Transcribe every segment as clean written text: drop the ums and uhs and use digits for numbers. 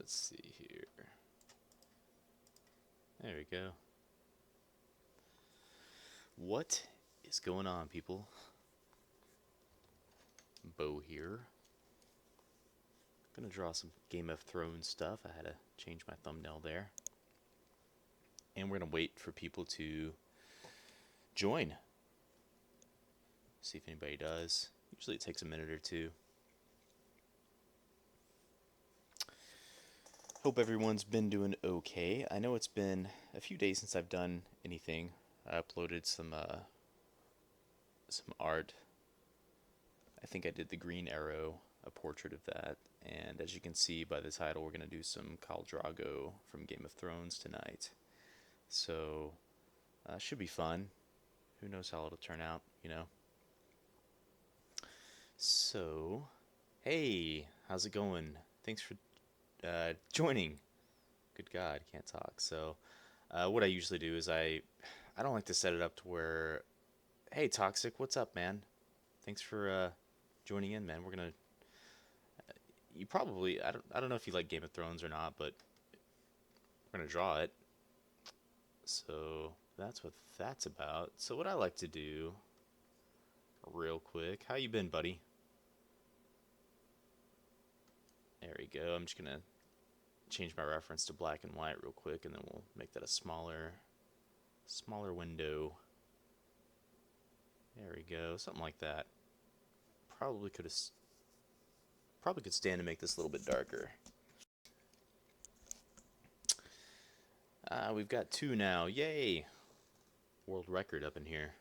Let's see here. There we go. What is going on, people? Bo here. Gonna draw some Game of Thrones stuff. I had to change my thumbnail there. And we're gonna wait for people to join. See if anybody does. Usually it takes a minute or two. Hope everyone's been doing okay. I know it's been a few days since I've done anything. I uploaded some art. I think I did the Green Arrow, a portrait of that. And as you can see by the title, we're going to do some Khal Drago from Game of Thrones tonight. So, should be fun. Who knows how it'll turn out, you know? So, hey, how's it going? Thanks for joining. Good God, can't talk. So, what I usually do is I don't like to set it up to where, hey, Toxic, what's up, man? Thanks for joining in, man. We're gonna you probably I don't know if you like Game of Thrones or not, but we're gonna draw it. So that's what that's about. So what I like to do, real quick, how you been, buddy? There we go. I'm just gonna change my reference to black and white real quick, and then we'll make that a smaller window. There we go, something like that. Probably could stand to make this a little bit darker. We've got 2 now. Yay! World record up in here.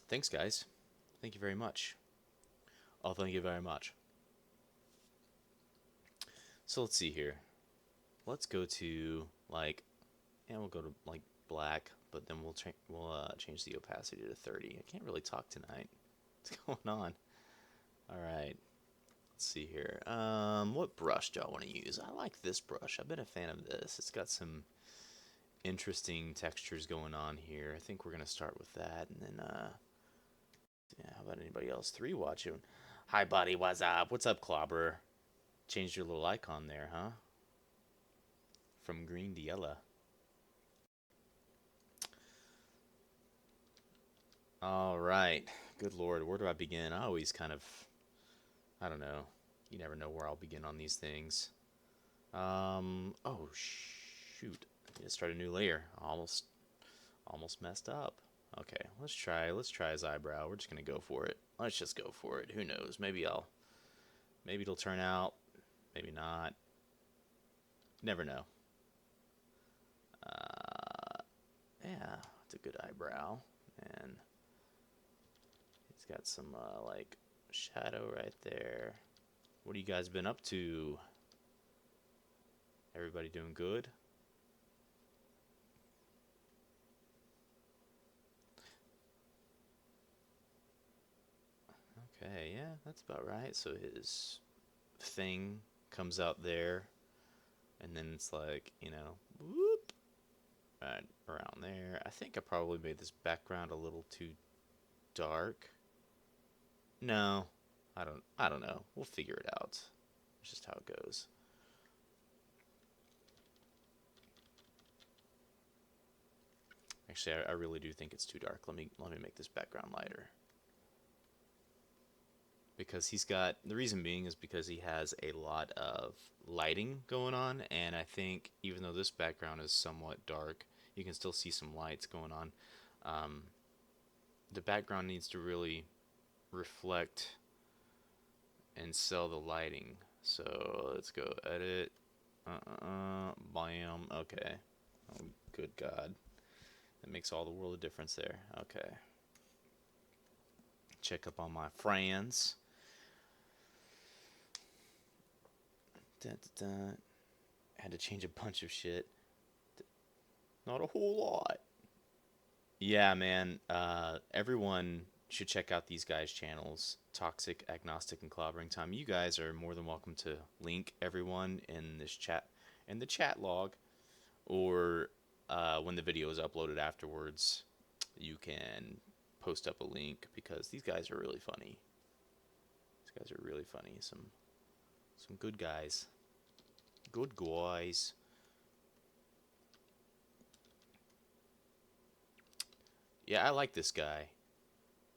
Thanks, guys. Thank you very much. Oh, thank you very much. So let's see here. Let's go to like, and we'll go to like black, but then we'll change the opacity to 30. I can't really talk tonight. What's going on? All right. Let's see here. What brush do I want to use? I like this brush. I've been a fan of this. It's got some interesting textures going on here. I think we're gonna start with that, and then yeah, how about anybody else? 3 watching. Hi, buddy. What's up? What's up, Clobber? Changed your little icon there, huh? From green to yellow. All right. Good Lord, where do I begin? I always kind of, I don't know. You never know where I'll begin on these things. Oh shoot. I need to start a new layer. Almost messed up. Okay, let's try his eyebrow. We're just gonna go for it. Let's just go for it. Who knows? Maybe it'll turn out. Maybe not. Never know. Yeah, it's a good eyebrow, and he's got some like shadow right there. What have you guys been up to? Everybody doing good? Okay, yeah, that's about right. So his thing comes out there, and then it's like, whoop, right around there. I think I probably made this background a little too dark. No, I don't know. We'll figure it out. It's just how it goes. Actually, I really do think it's too dark. Let me make this background lighter. Because he's got, the reason being is because he has a lot of lighting going on, and I think even though this background is somewhat dark, you can still see some lights going on. The background needs to really reflect and sell the lighting. So let's go edit. Bam. Okay. Oh, good God. That makes all the world of difference there. Okay. Check up on my friends. Dun, dun, dun. Had to change a bunch of shit. Not a whole lot. Yeah, man. Everyone should check out these guys' channels, Toxic, Agnostic, and Clobbering Time. You guys are more than welcome to link everyone in this chat, in the chat log, or when the video is uploaded afterwards, you can post up a link because these guys are really funny. These guys are really funny. Some good guys. Good guys. Yeah, I like this guy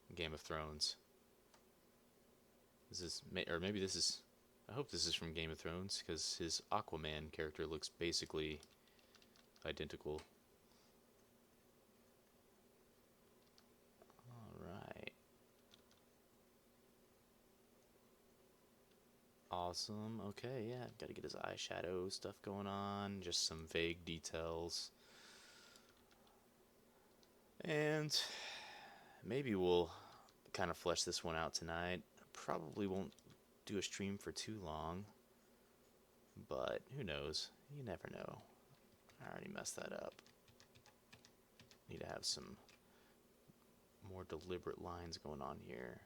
in Game of Thrones. This is, or maybe this is, I hope this is from Game of Thrones, because his Aquaman character looks basically identical. Alright. Awesome. Okay, yeah, gotta get his eyeshadow stuff going on, just some vague details. And maybe we'll kind of flesh this one out tonight. Probably won't do a stream for too long, but who knows? You never know. I already messed that up. Need to have some more deliberate lines going on here.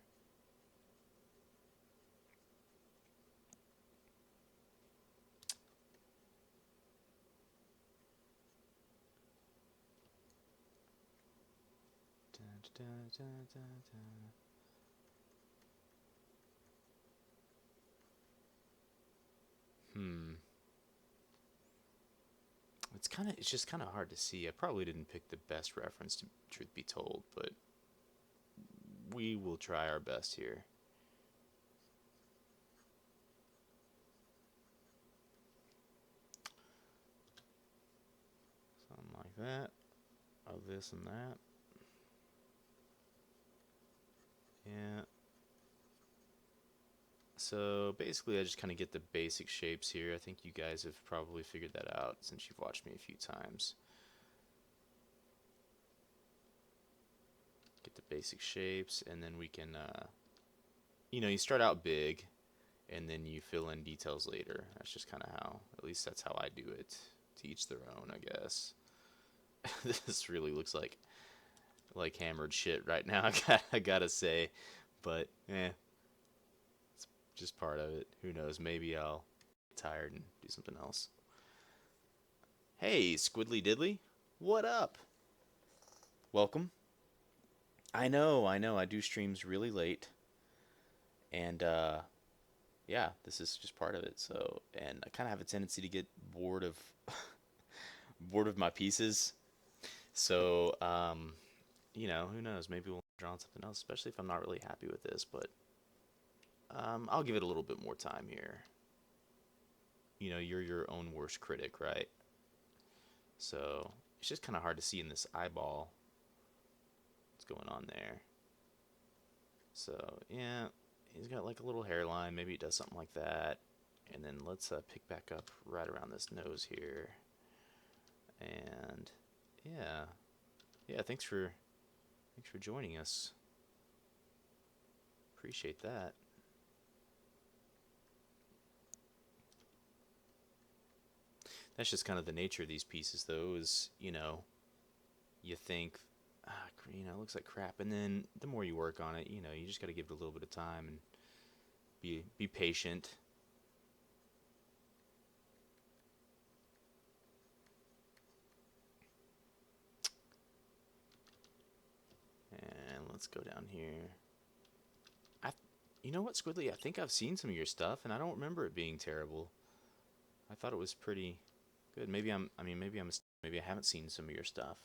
Da, da, da, da. It's just kind of hard to see. I probably didn't pick the best reference, to truth be told, but we will try our best here. Something like that. Of this and that. Yeah. So basically I just kind of get the basic shapes here. I think you guys have probably figured that out since you've watched me a few times. Get the basic shapes, and then we can, you start out big, and then you fill in details later. That's just kind of how, at least that's how I do it. To each their own, I guess. This really looks like hammered shit right now, I gotta say. But, it's just part of it. Who knows, maybe I'll get tired and do something else. Hey, Squidly Diddly, what up? Welcome. I know, I do streams really late. And, yeah, this is just part of it. So, and I kind of have a tendency to get bored of my pieces. So, who knows? Maybe we'll draw on something else, especially if I'm not really happy with this. But I'll give it a little bit more time here. You're your own worst critic, right? So it's just kind of hard to see in this eyeball what's going on there. So yeah, he's got like a little hairline. Maybe he does something like that. And then let's pick back up right around this nose here. And yeah, thanks for joining us. Appreciate that. That's just kind of the nature of these pieces, though, is, you think, it looks like crap. And then the more you work on it, you just got to give it a little bit of time and be patient. And let's go down here. You know what, Squidly? I think I've seen some of your stuff, and I don't remember it being terrible. I thought it was pretty good. Maybe I haven't seen some of your stuff.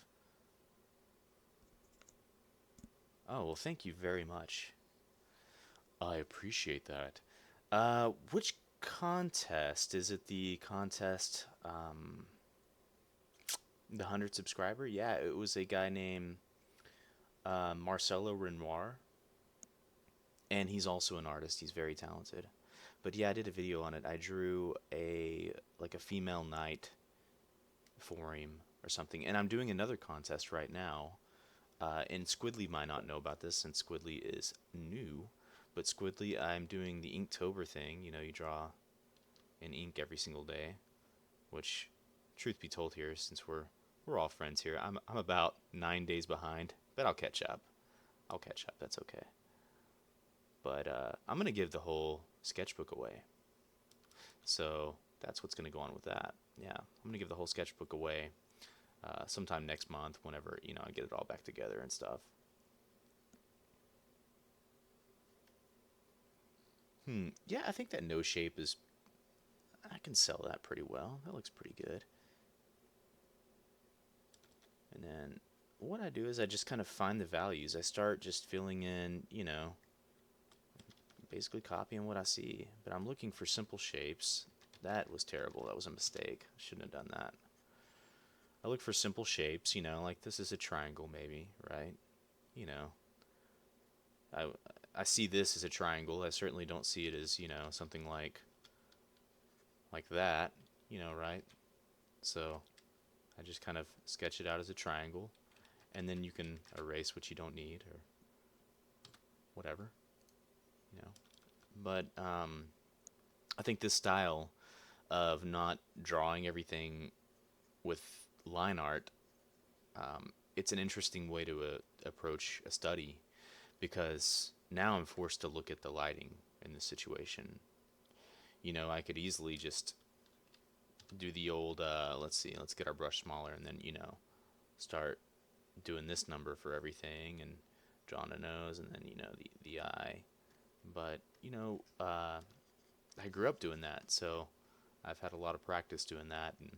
Oh, well, thank you very much. I appreciate that. Which contest? Is it the contest, the 100 subscriber? Yeah, it was a guy named Marcelo Renoir, and he's also an artist. He's very talented. But yeah, I did a video on it. I drew a female knight for him or something, and I'm doing another contest right now. And Squidly might not know about this since Squidly is new, but Squidly, I'm doing the Inktober thing. You draw in ink every single day, which, truth be told, here since we're all friends here, I'm about 9 days behind, but I'll catch up. That's okay. But I'm gonna give the whole sketchbook away. So that's what's gonna go on with that. Yeah, I'm gonna give the whole sketchbook away sometime next month, whenever I get it all back together and stuff. Yeah, I think that no shape is. I can sell that pretty well. That looks pretty good. And then what I do is I just kind of find the values. I start just filling in, basically copying what I see. But I'm looking for simple shapes. That was terrible. That was a mistake. I shouldn't have done that. I look for simple shapes, like this is a triangle maybe, right? You know, I I see this as a triangle. I certainly don't see it as, something like that, right? So I just kind of sketch it out as a triangle, and then you can erase what you don't need or whatever, you know. But I think this style of not drawing everything with line art, it's an interesting way to approach a study because now I'm forced to look at the lighting in this situation. I could easily just do the old, let's see, let's get our brush smaller and then, start doing this number for everything and drawing a nose and then, the eye. But, I grew up doing that, so I've had a lot of practice doing that. And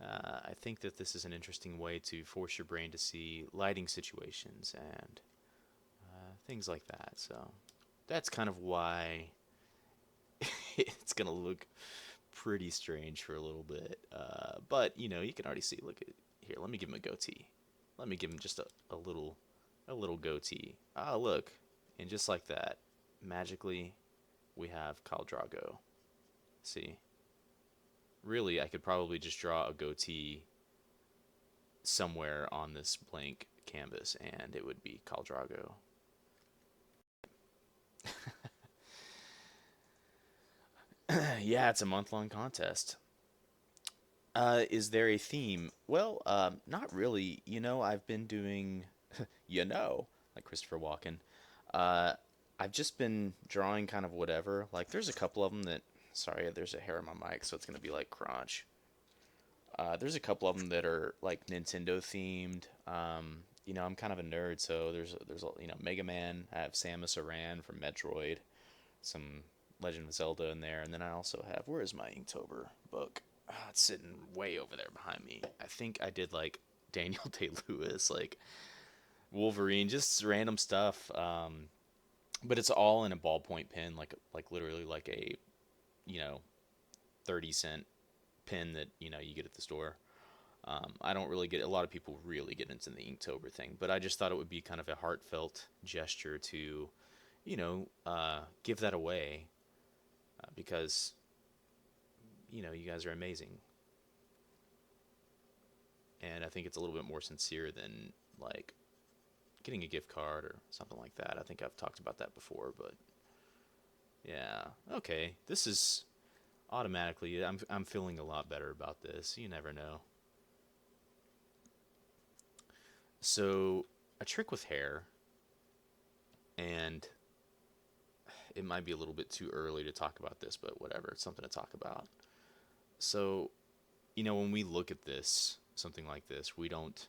I think that this is an interesting way to force your brain to see lighting situations and things like that. So that's kind of why it's going to look pretty strange for a little bit. But you can already see. Look at here. Let me give him a goatee. Let me give him just a little goatee. Ah, look, and just like that, magically, we have Khal Drago. See, really, I could probably just draw a goatee somewhere on this blank canvas, and it would be Khal Drago. Yeah, it's a month-long contest. Is there a theme? Well, not really. I've been doing, like Christopher Walken. Uh, I've just been drawing kind of whatever. Like, there's a couple of them that, sorry, there's a hair on my mic, so it's gonna be like crunch. There's a couple of them that are like Nintendo themed. I'm kind of a nerd, so there's Mega Man. I have Samus Aran from Metroid, some Legend of Zelda in there, and then I also have, where is my Inktober book? It's sitting way over there behind me. I think I did like Daniel Day Lewis, like Wolverine, just random stuff. But it's all in a ballpoint pen, like literally like a you know 30-cent pen that you get at the store. I don't really get, a lot of people really get into the Inktober thing, but I just thought it would be kind of a heartfelt gesture to give that away because you guys are amazing, and I think it's a little bit more sincere than like getting a gift card or something like that. I think I've talked about that before, but yeah, okay. This is automatically, I'm feeling a lot better about this. You never know. So, a trick with hair, and it might be a little bit too early to talk about this, but whatever, it's something to talk about. So, when we look at this, something like this, we don't,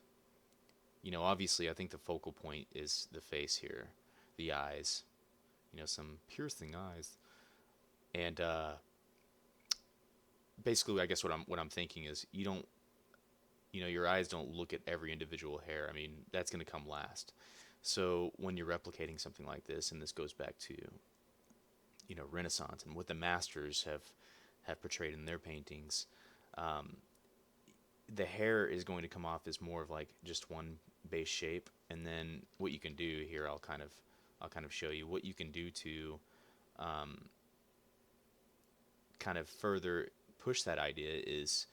obviously, I think the focal point is the face here, the eyes, some piercing eyes. And basically, I guess what I'm thinking is you don't, your eyes don't look at every individual hair. I mean, that's going to come last. So when you're replicating something like this, and this goes back to, Renaissance and what the masters have portrayed in their paintings, um, the hair is going to come off as more of like just one base shape, and then what you can do here, I'll kind of show you what you can do to um, kind of further push that idea is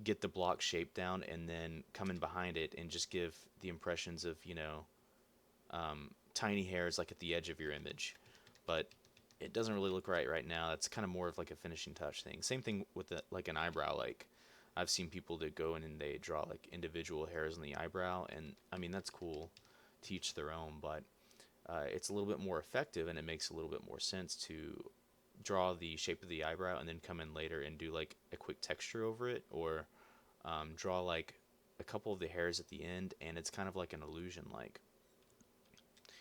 get the block shape down and then come in behind it and just give the impressions of tiny hairs like at the edge of your image, but it doesn't really look right now. That's kind of more of like a finishing touch thing. Same thing with like an eyebrow. Like I've seen people that go in and they draw like individual hairs in the eyebrow, and I mean that's cool, to each their own, but it's a little bit more effective and it makes a little bit more sense to draw the shape of the eyebrow and then come in later and do like a quick texture over it, or draw like a couple of the hairs at the end, and it's kind of like an illusion. Like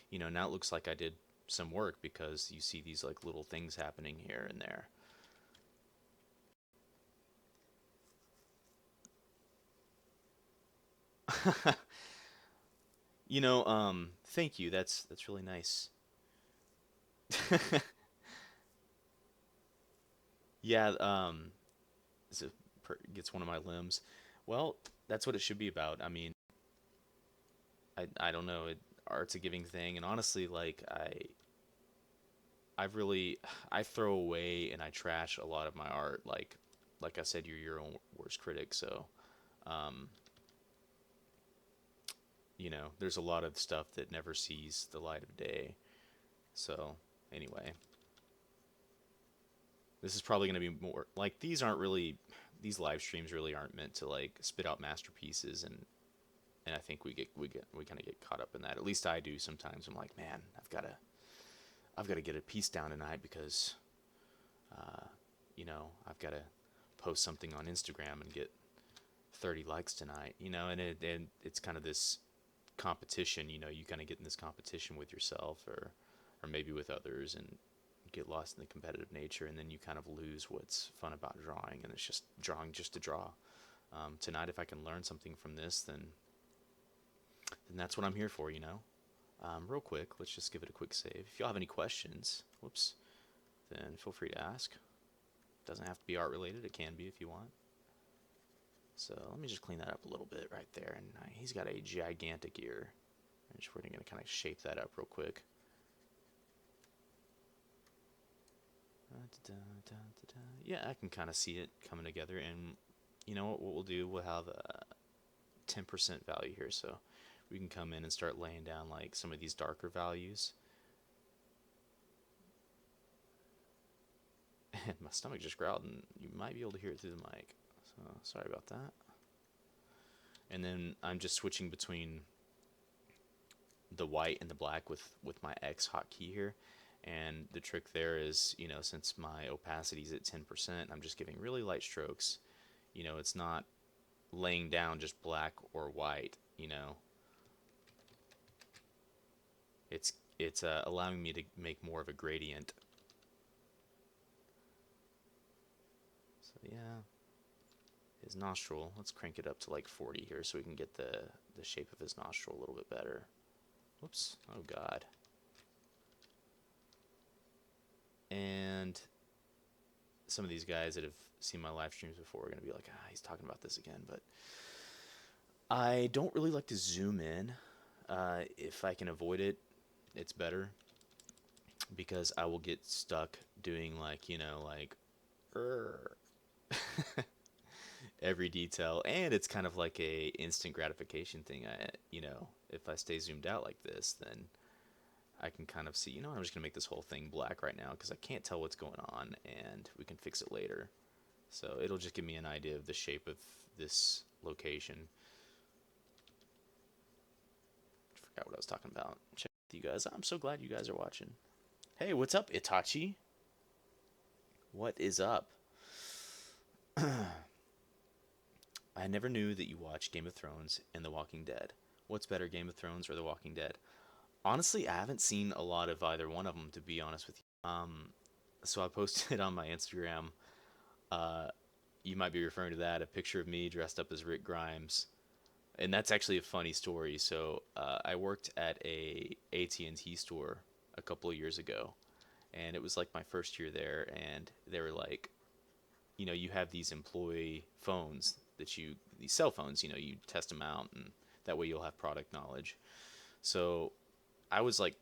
now it looks like I did some work because you see these like little things happening here and there. Thank you. That's really nice. Yeah, gets one of my limbs. Well, that's what it should be about. I mean, I don't know. Art's a giving thing, and honestly, like I've really I throw away and I trash a lot of my art. Like I said, you're your own worst critic. So, um, there's a lot of stuff that never sees the light of day. So, anyway, this is probably going to be more like these live streams really aren't meant to like spit out masterpieces, and I think we kind of get caught up in that. At least I do sometimes. I'm like, man, I've got to get a piece down tonight because uh, I've got to post something on Instagram and get 30 likes tonight. And it's kind of this competition. You kind of get in this competition with yourself or maybe with others, and get lost in the competitive nature, and then you kind of lose what's fun about drawing, and it's just drawing just to draw. Tonight, if I can learn something from this, then that's what I'm here for. Real quick, let's just give it a quick save. If y'all have any questions, whoops, then feel free to ask. Doesn't have to be art related. It can be if you want. So let me just clean that up a little bit right there. And he's got a gigantic ear. And we're going to kind of shape that up real quick. Yeah, I can kind of see it coming together. And you know what we'll do? We'll have a 10% value here. So we can come in and start laying down like some of these darker values. And my stomach just growled, and you might be able to hear it through the mic. So sorry about that. And then I'm just switching between the white and the black with my X hotkey here. And the trick there is, since my opacity is at 10%, I'm just giving really light strokes. It's not laying down just black or white. It's allowing me to make more of a gradient. So yeah, his nostril. Let's crank it up to like 40 here so we can get the shape of his nostril a little bit better. Whoops. Oh God. And some of these guys that have seen my live streams before are going to be like, he's talking about this again. But I don't really like to zoom in. If I can avoid it, it's better. Because I will get stuck doing every detail. And it's kind of like a instant gratification thing. If I stay zoomed out like this, then I can kind of see, I'm just going to make this whole thing black right now because I can't tell what's going on, and we can fix it later. So it'll just give me an idea of the shape of this location. Forgot what I was talking about. Check with you guys. I'm so glad you guys are watching. Hey, what's up, Itachi? What is up? I never knew that you watched Game of Thrones and The Walking Dead. What's better, Game of Thrones or The Walking Dead? Honestly, I haven't seen a lot of either one of them, to be honest with you. So I posted on my Instagram, uh, you might be referring to that, a picture of me dressed up as Rick Grimes, and that's actually a funny story. So I worked at a AT&T store a couple of years ago, and it was like my first year there, and they were like, you have these employee phones these cell phones, you test them out, and that way you'll have product knowledge. So I was like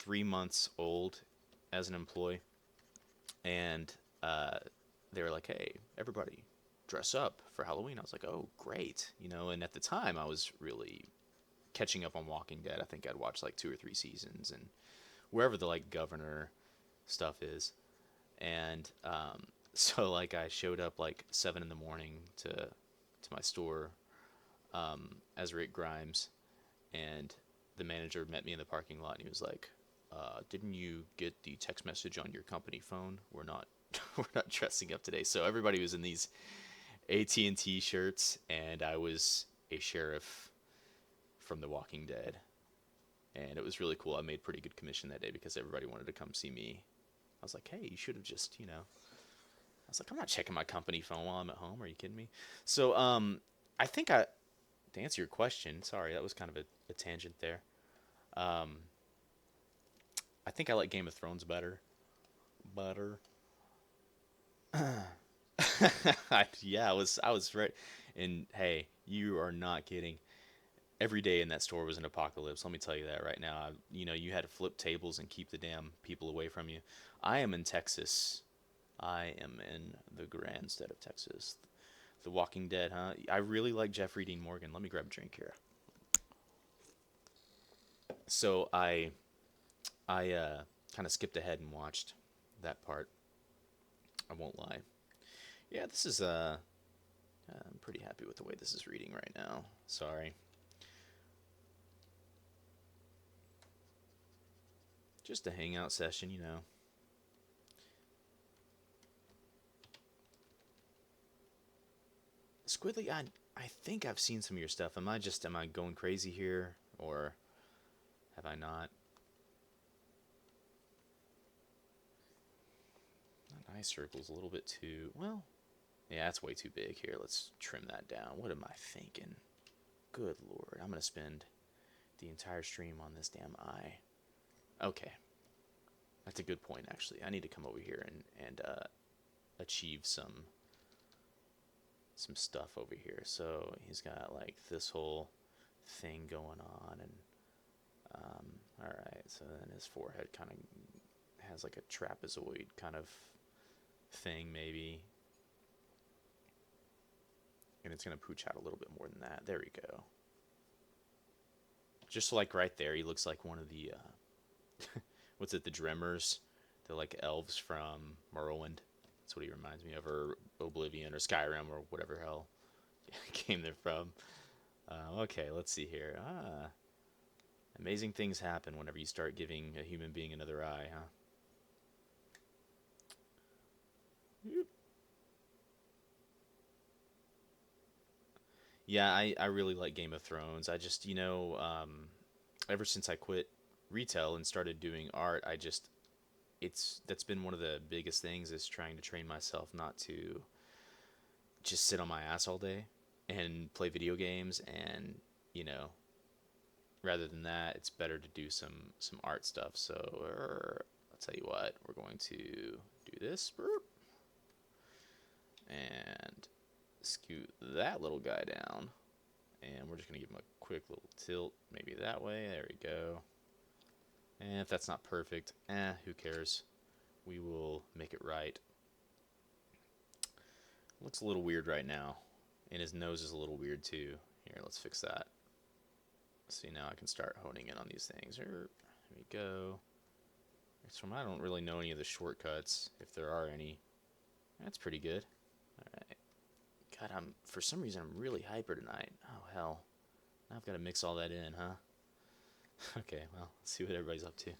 3 months old as an employee, and they were like, "Hey, everybody, dress up for Halloween." I was like, "Oh, great!" And at the time, I was really catching up on Walking Dead. I think I'd watched like 2 or 3 seasons, and wherever the like governor stuff is, and so like I showed up like 7 in the morning to my store as Rick Grimes, and the manager met me in the parking lot, and he was like, "Didn't you get the text message on your company phone? We're not we're not dressing up today." So everybody was in these AT&T shirts, and I was a sheriff from The Walking Dead. and it was really cool. I made pretty good commission that day because everybody wanted to come see me. I was like, hey, you should have just, I was like, I'm not checking my company phone while I'm at home. Are you kidding me? So, I think to answer your question, sorry, that was kind of a tangent there. Um, I think I like Game of Thrones better. Better. Yeah, I was right. And hey, you are not kidding. Every day in that store was an apocalypse. Let me tell you that right now. You had to flip tables and keep the damn people away from you. I am in Texas. I am in the grand state of Texas. The Walking Dead, huh? I really like Jeffrey Dean Morgan. Let me grab a drink here. So I kind of skipped ahead and watched that part. I won't lie. Yeah, this is I'm pretty happy with the way this is reading right now. Sorry. Just a hangout session. Squidly, I think I've seen some of your stuff. Am I going crazy here or have I not? That eye circle's a little bit too, well, yeah, that's way too big here. Let's trim that down. What am I thinking? Good lord, I'm gonna spend the entire stream on this damn eye. Okay, that's a good point actually. I need to come over here and achieve some stuff over here. So he's got like this whole thing going on, and all right. So then his forehead kind of has like a trapezoid kind of thing, maybe, and it's gonna pooch out a little bit more than that. There we go. Just like right there, he looks like one of the what's it? The Dreamers. They're like elves from Morrowind. That's what he reminds me of, or Oblivion, or Skyrim, or whatever hell game they're from. Okay, let's see here. Amazing things happen whenever you start giving a human being another eye, huh? Yeah, I really like Game of Thrones. I just, ever since I quit retail and started doing art, that's been one of the biggest things is trying to train myself not to just sit on my ass all day and play video games and, you know, rather than that, it's better to do some art stuff. So, I'll tell you what, we're going to do this and scoot that little guy down. And we're just going to give him a quick little tilt, maybe that way. There we go. And if that's not perfect, who cares? We will make it right. Looks a little weird right now. And his nose is a little weird too. Here, let's fix that. See, now I can start honing in on these things. There we go. I don't really know any of the shortcuts, if there are any. That's pretty good. Alright. God, for some reason, I'm really hyper tonight. Oh, hell. Now I've got to mix all that in, huh? Okay, well, let's see what everybody's up to.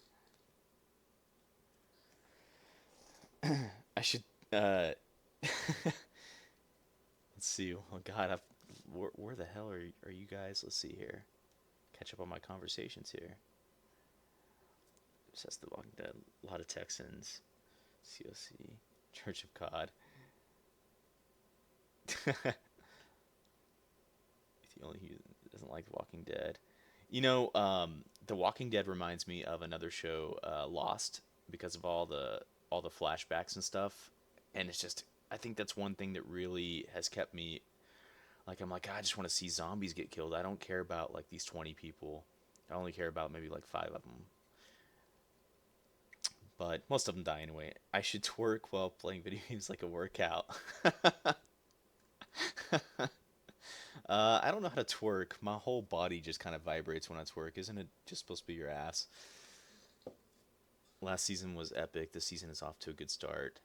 I should, let's see. Oh, God, where the hell are you guys? Let's see here. Catch up on my conversations here. That's the Walking Dead. A lot of Texans. COC. Church of God. The only who doesn't like Walking Dead. The Walking Dead reminds me of another show, Lost, because of all the flashbacks and stuff. And it's just, I think that's one thing that really has kept me like, I'm like, I just want to see zombies get killed. I don't care about like these 20 people. I only care about maybe like 5 of them. But most of them die anyway. I should twerk while playing video games like a workout. I don't know how to twerk. My whole body just kind of vibrates when I twerk. Isn't it just supposed to be your ass? Last season was epic. This season is off to a good start.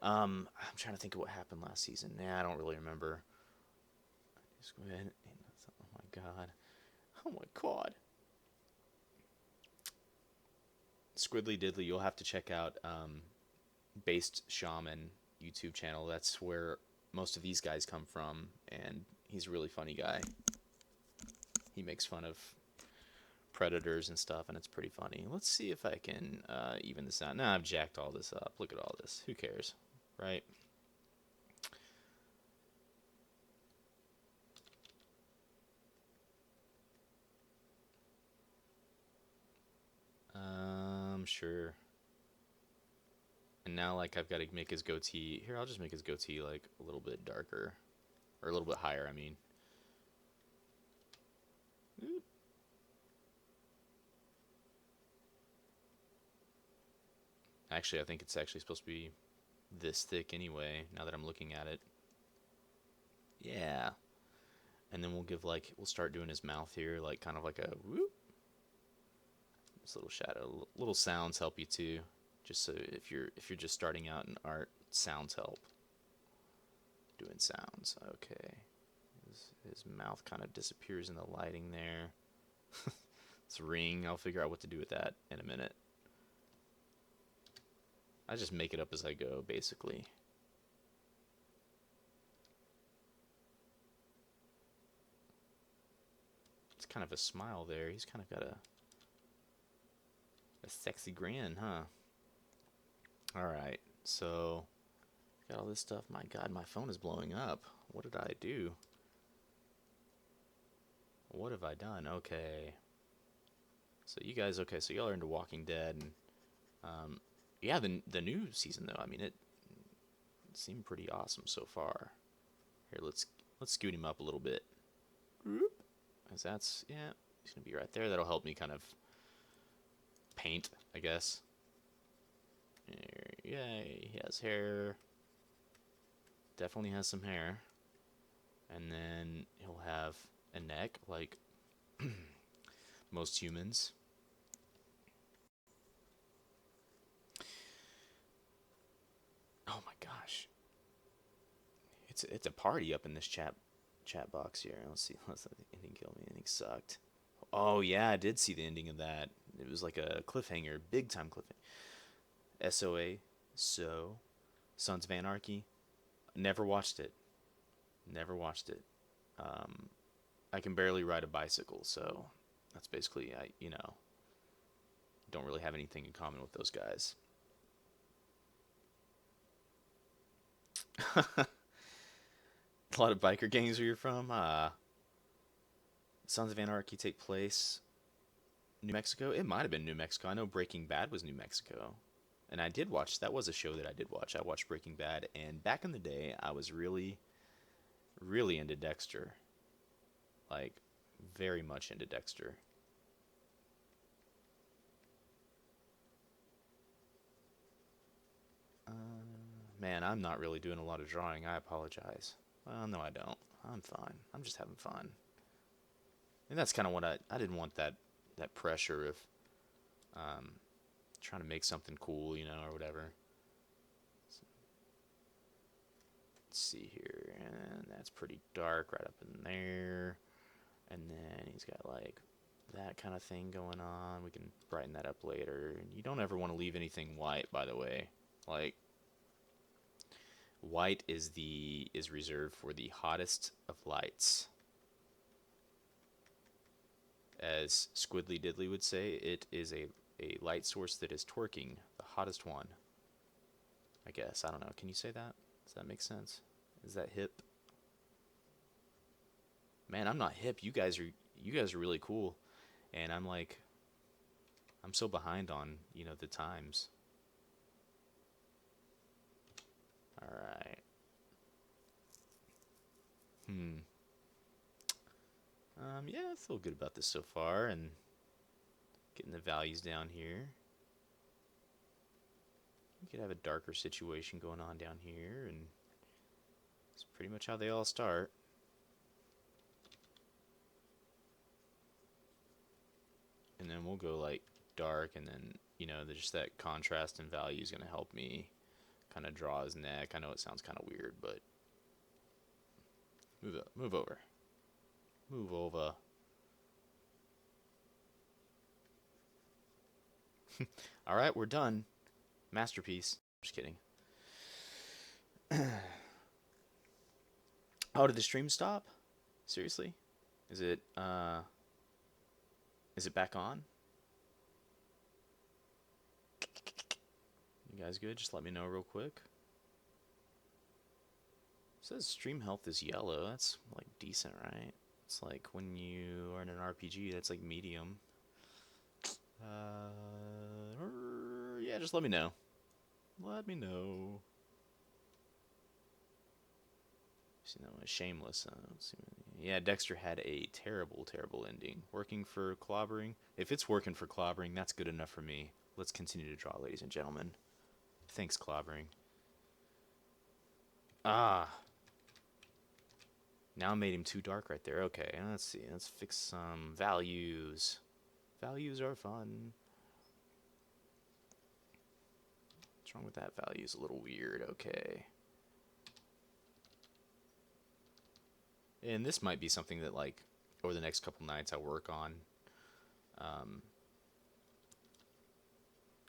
I'm trying to think of what happened last season. Nah, I don't really remember. Just go ahead. Oh my god. Oh my god. Squiddly Diddly, you'll have to check out Based Shaman YouTube channel. That's where most of these guys come from, and he's a really funny guy. He makes fun of predators and stuff, and it's pretty funny. Let's see if I can even this out. Nah, I've jacked all this up. Look at all this. Who cares, right? Sure. And now, like, I've got to make his goatee. Here, I'll just make his goatee, like, a little bit darker. Or a little bit higher, I mean. Oop. Actually, I think it's actually supposed to be this thick anyway, now that I'm looking at it. Yeah. And then we'll give, like, we'll start doing his mouth here, like, kind of like a whoop. This little shadow. Little sounds help you, too. Just so if you're just starting out in art, sounds help. Doing sounds. Okay. His mouth kind of disappears in the lighting there. It's a ring. I'll figure out what to do with that in a minute. I just make it up as I go, basically. It's kind of a smile there. He's kind of got a sexy grin, huh? Alright, so got all this stuff. My God, my phone is blowing up. What did I do? What have I done? Okay. So you guys, okay, so y'all are into Walking Dead, and yeah, the new season though, I mean it seemed pretty awesome so far. Here, let's scoot him up a little bit. Cause that's, yeah, he's gonna be right there. That'll help me kind of paint, I guess. Yeah, he has hair. Definitely has some hair. And then he'll have a neck, like most humans. Oh my gosh. It's a party up in this chat box here. Let's see. Let's let the ending kill me. Ending sucked. Oh yeah, I did see the ending of that. It was like a cliffhanger, big time cliffhanger. SOA, so Sons of Anarchy. Never watched it. Never watched it. I can barely ride a bicycle, so that's basically I don't really have anything in common with those guys. A lot of biker gangs where you're from. Sons of Anarchy take place New Mexico. It might have been New Mexico. I know Breaking Bad was New Mexico. And I did watch, that was a show that I did watch. I watched Breaking Bad, and back in the day, I was really, really into Dexter. Like, very much into Dexter. Uh, Man, I'm not really doing a lot of drawing. I apologize. Well, no, I don't. I'm fine. I'm just having fun. And that's kind of what I didn't want that pressure of um, trying to make something cool, or whatever. Let's see here, and that's pretty dark right up in there. And then he's got like that kind of thing going on. We can brighten that up later. You don't ever want to leave anything white, by the way. Like white is reserved for the hottest of lights. As Squidly Diddly would say, it is a light source that is torquing, the hottest one. I guess. I don't know. Can you say that? Does that make sense? Is that hip? Man, I'm not hip. You guys are really cool. And I'm so behind on, the times. All right. Hmm. Yeah, I feel good about this so far, and getting the values down here. We could have a darker situation going on down here, and it's pretty much how they all start. And then we'll go like dark, and then just that contrast in value is going to help me kind of draw his neck. I know it sounds kind of weird, but move over, move over. All right, we're done. Masterpiece. Just kidding. Oh, did the stream stop? Seriously? Is it Is it back on? You guys good? Just let me know real quick. It says stream health is yellow. That's like decent, right? It's like when you are in an RPG, that's like medium. Yeah, just let me know. Let me know. See, that was shameless. Yeah, Dexter had a terrible, terrible ending. Working for clobbering. If it's working for clobbering, that's good enough for me. Let's continue to draw, ladies and gentlemen. Thanks, clobbering. Ah, now I made him too dark right there. Okay, let's see. Let's fix some values. Values are fun. What's wrong with that? Value's a little weird. Okay. And this might be something that, like, over the next couple nights I work on. Um,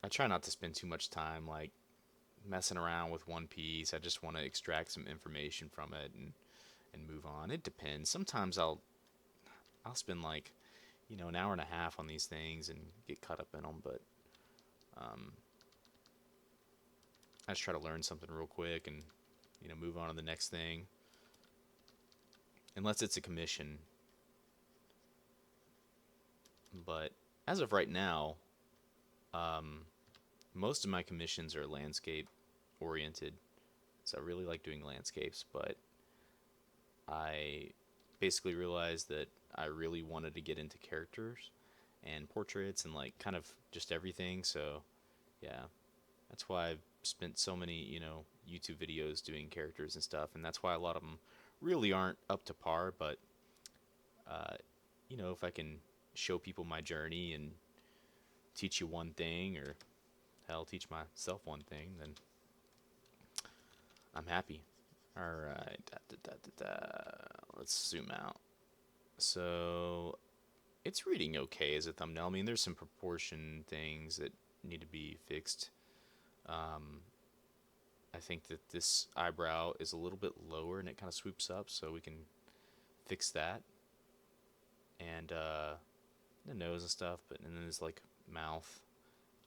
I try not to spend too much time, like, messing around with one piece. I just want to extract some information from it and move on. It depends. Sometimes I'll spend, like, an hour and a half on these things and get caught up in them, but um, I just try to learn something real quick and move on to the next thing. Unless it's a commission. But as of right now, um, most of my commissions are landscape oriented. So I really like doing landscapes, but I basically realized that I really wanted to get into characters and portraits and like kind of just everything. So yeah, that's why I've spent so many, YouTube videos doing characters and stuff, and that's why a lot of them really aren't up to par, but uh, if I can show people my journey and teach you one thing, or hell, teach myself one thing, then I'm happy. All right, let's zoom out. So it's reading okay as a thumbnail. I mean, there's some proportion things that need to be fixed. Um, I think that this eyebrow is a little bit lower and it kind of swoops up, so we can fix that. And the nose and stuff, and then there's like mouth,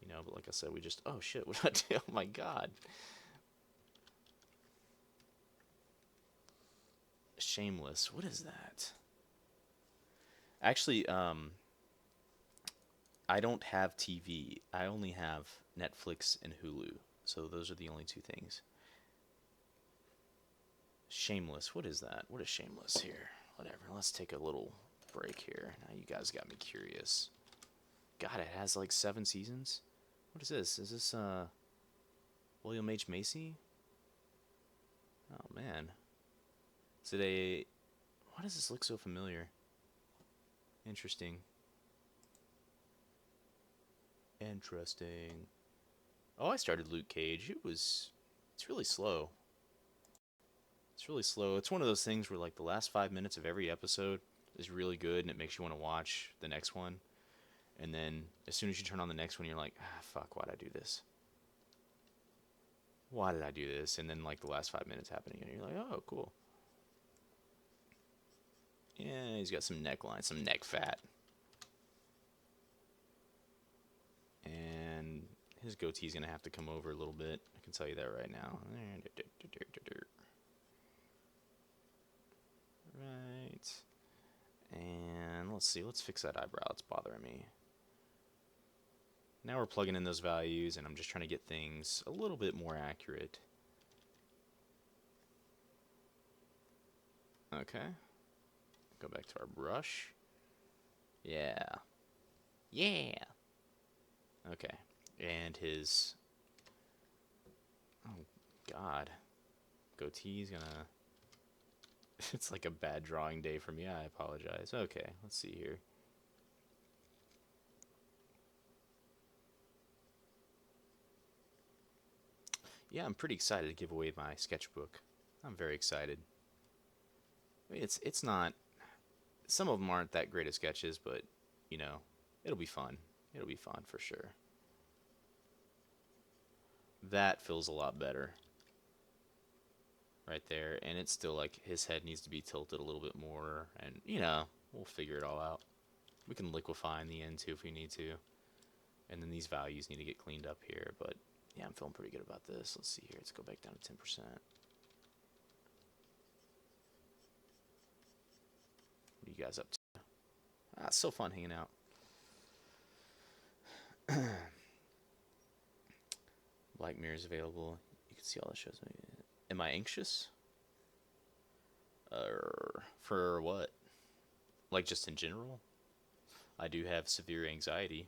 but like I said, we just, oh shit, what did I do? Oh my god. Shameless, what is that? Actually, I don't have TV. I only have Netflix and Hulu. So those are the only two things. Shameless, what is that? What is Shameless here? Whatever, let's take a little break here. Now you guys got me curious. God, it has like 7 seasons? What is this? Is this, William H. Macy? Oh, man. Is it a... Why does this look so familiar? Interesting. Interesting. Oh, I started Luke Cage. It's really slow. It's really slow. It's one of those things where, like, the last 5 minutes of every episode is really good and it makes you want to watch the next one. And then as soon as you turn on the next one, you're like, ah, fuck, why'd I do this? Why did I do this? And then, like, the last 5 minutes happening, and you're like, oh, cool. Yeah, he's got some neckline, some neck fat. And his goatee's going to have to come over a little bit. I can tell you that right now. Right. And let's see. Let's fix that eyebrow. It's bothering me. Now we're plugging in those values, and I'm just trying to get things a little bit more accurate. Okay. Go back to our brush. Yeah. Yeah. Okay. And his... Oh, God. Goatee's gonna... It's like a bad drawing day for me. I apologize. Okay, let's see here. Yeah, I'm pretty excited to give away my sketchbook. I'm very excited. I mean, it's not... Some of them aren't that great of sketches, but, it'll be fun. It'll be fun for sure. That feels a lot better. Right there. And it's still like his head needs to be tilted a little bit more. And, we'll figure it all out. We can liquefy in the end too if we need to. And then these values need to get cleaned up here. But yeah, I'm feeling pretty good about this. Let's see here. Let's go back down to 10%. What are you guys up to? It's so fun hanging out. Black Mirror's available. You can see all the shows. Am I anxious? For what? Like just in general? I do have severe anxiety,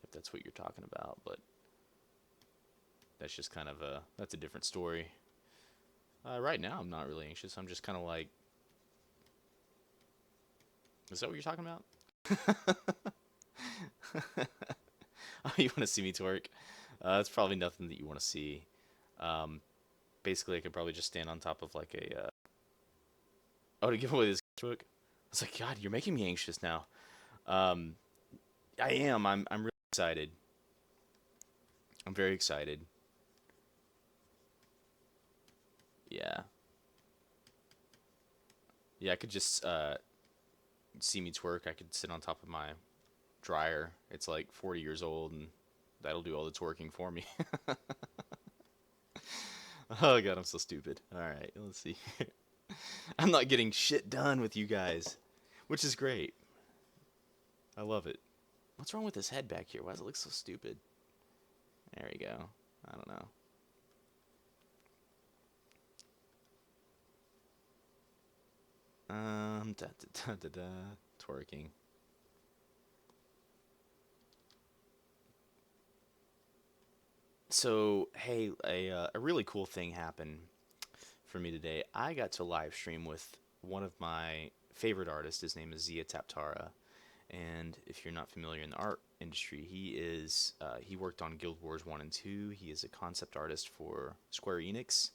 if that's what you're talking about, but that's just kind of that's a different story. Right now, I'm not really anxious. I'm just kind of like, is that what you're talking about? Oh, you want to see me twerk? That's probably nothing that you want to see. Um, Basically, I could probably just stand on top of like a. Oh, to give away this book. I was like, God, you're making me anxious now. Um, I am. I'm really excited. I'm very excited. Yeah. Yeah, I could just see me twerk. I could sit on top of my dryer. It's like 40 years old, and that'll do all the twerking for me. Oh god, I'm so stupid. All right, let's see. I'm not getting shit done with you guys, which is great. I love it. What's wrong with this head back here? Why does it look so stupid? There we go. I don't know. Da da da da da. Twerking. So, hey, a really cool thing happened for me today. I got to live stream with one of my favorite artists. His name is Zia Taptara, and if you're not familiar in the art industry, he worked on Guild Wars 1 and 2. He is a concept artist for Square Enix,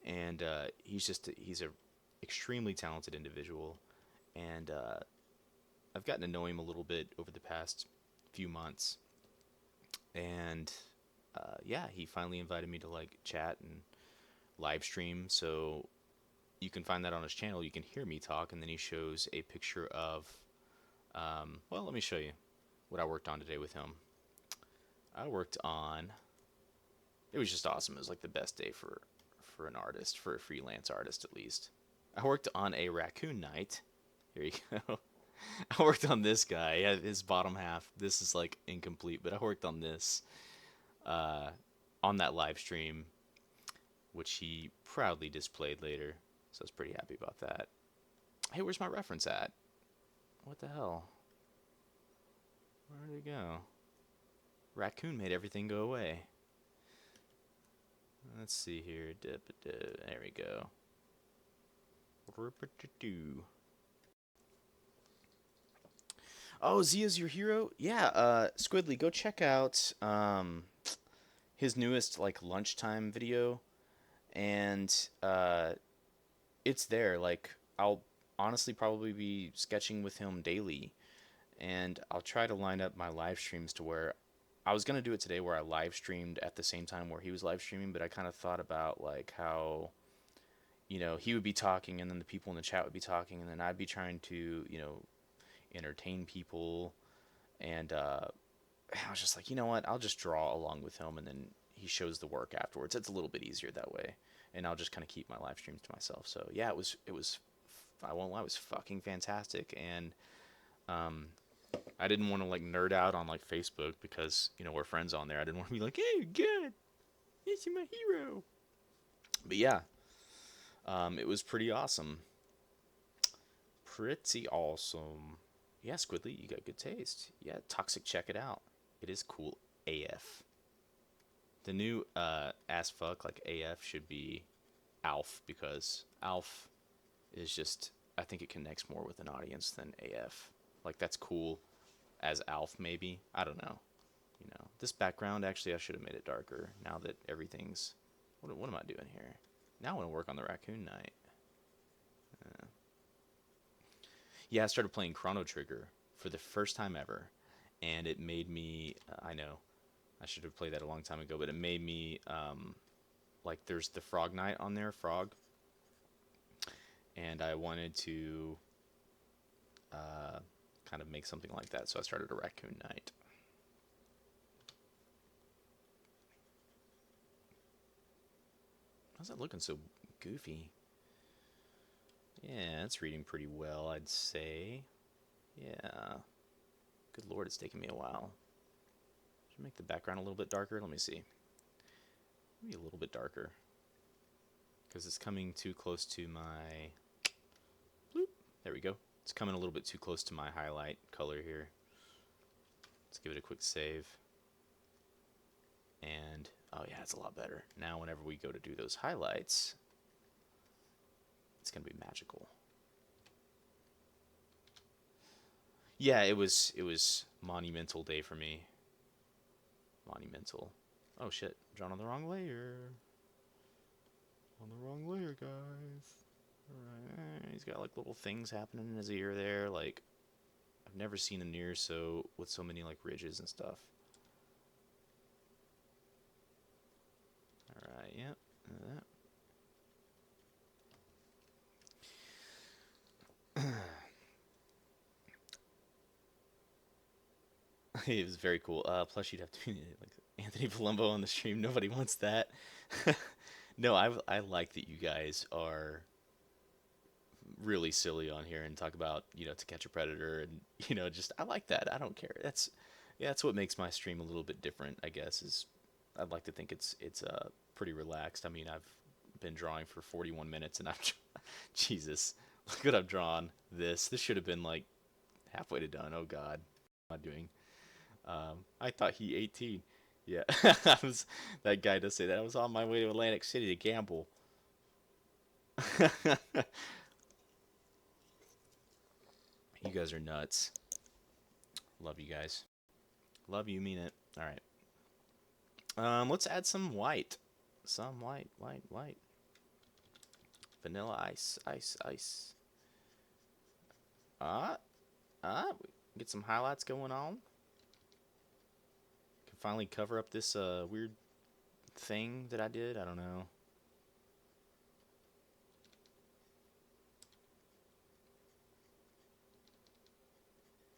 and he's a extremely talented individual. And I've gotten to know him a little bit over the past few months, and yeah, he finally invited me to like chat and live stream. So you can find that on his channel. You can hear me talk, and then he shows a picture of. Well, let me show you what I worked on today with him. I worked on. It was just awesome. It was like the best day for an artist, for a freelance artist at least. I worked on a raccoon knight. Here you go. I worked on this guy. His bottom half. This is like incomplete, but I worked on this uh, on that live stream, which he proudly displayed later. So I was pretty happy about that. Hey, where's my reference at? What the hell? Where did it go? Raccoon made everything go away. Let's see here. There we go. Oh, Zia's your hero? Yeah, Squidly, go check out his newest like lunchtime video, and it's there. Like I'll honestly probably be sketching with him daily, and I'll try to line up my live streams to where I was gonna do it today, where I live streamed at the same time where he was live streaming, but I kind of thought about like how he would be talking, and then the people in the chat would be talking, and then I'd be trying to entertain people, and I was just like, you know what? I'll just draw along with him, and then he shows the work afterwards. It's a little bit easier that way, and I'll just kind of keep my live streams to myself. So yeah, it was. I won't lie, it was fucking fantastic, and um, I didn't want to like nerd out on like Facebook because we're friends on there. I didn't want to be like, hey, good, this is my hero. But yeah, it was pretty awesome. Pretty awesome. Yeah, Squidly, you got good taste. Yeah, Toxic, check it out. It is cool AF. The new as fuck like AF should be ALF, because ALF is just, I think it connects more with an audience than AF. Like that's cool as ALF maybe. I don't know. This background, actually I should have made it darker now that everything's what am I doing here? Now I want to work on the raccoon knight. Yeah, I started playing Chrono Trigger for the first time ever, and it made me. I know, I should have played that a long time ago, but it made me like there's the Frog Knight on there, Frog, and I wanted to kind of make something like that. So I started a Raccoon Knight. How's that looking so goofy? Yeah, it's reading pretty well, I'd say. Yeah. Good lord, it's taking me a while. Should I make the background a little bit darker? Let me see. Maybe a little bit darker. Because it's coming too close to my... Bloop. There we go. It's coming a little bit too close to my highlight color here. Let's give it a quick save. And, oh yeah, it's a lot better. Now whenever we go to do those highlights, it's going to be magical. Yeah, it was monumental day for me. Monumental. Oh shit, drawn on the wrong layer. On the wrong layer, guys. Alright, he's got like little things happening in his ear there. Like, I've never seen an ear with so many like ridges and stuff. Alright, yep. It was very cool. Plus, you'd have to be like Anthony Palumbo on the stream. Nobody wants that. No, I like that you guys are really silly on here and talk about, To Catch a Predator, and just I like that. I don't care. That's what makes my stream a little bit different, I guess. Is I'd like to think it's pretty relaxed. I mean, I've been drawing for 41 minutes and I've Jesus, look what I've drawn. This should have been like halfway to done. Oh God, what am I doing? I thought he 18. Yeah, that guy does say that. I was on my way to Atlantic City to gamble. You guys are nuts. Love you guys. Love you, mean it. All right. Let's add some white. Some white, white, white. Vanilla ice, ice, ice. Get some highlights going on. Can finally cover up this weird thing that I did. I don't know.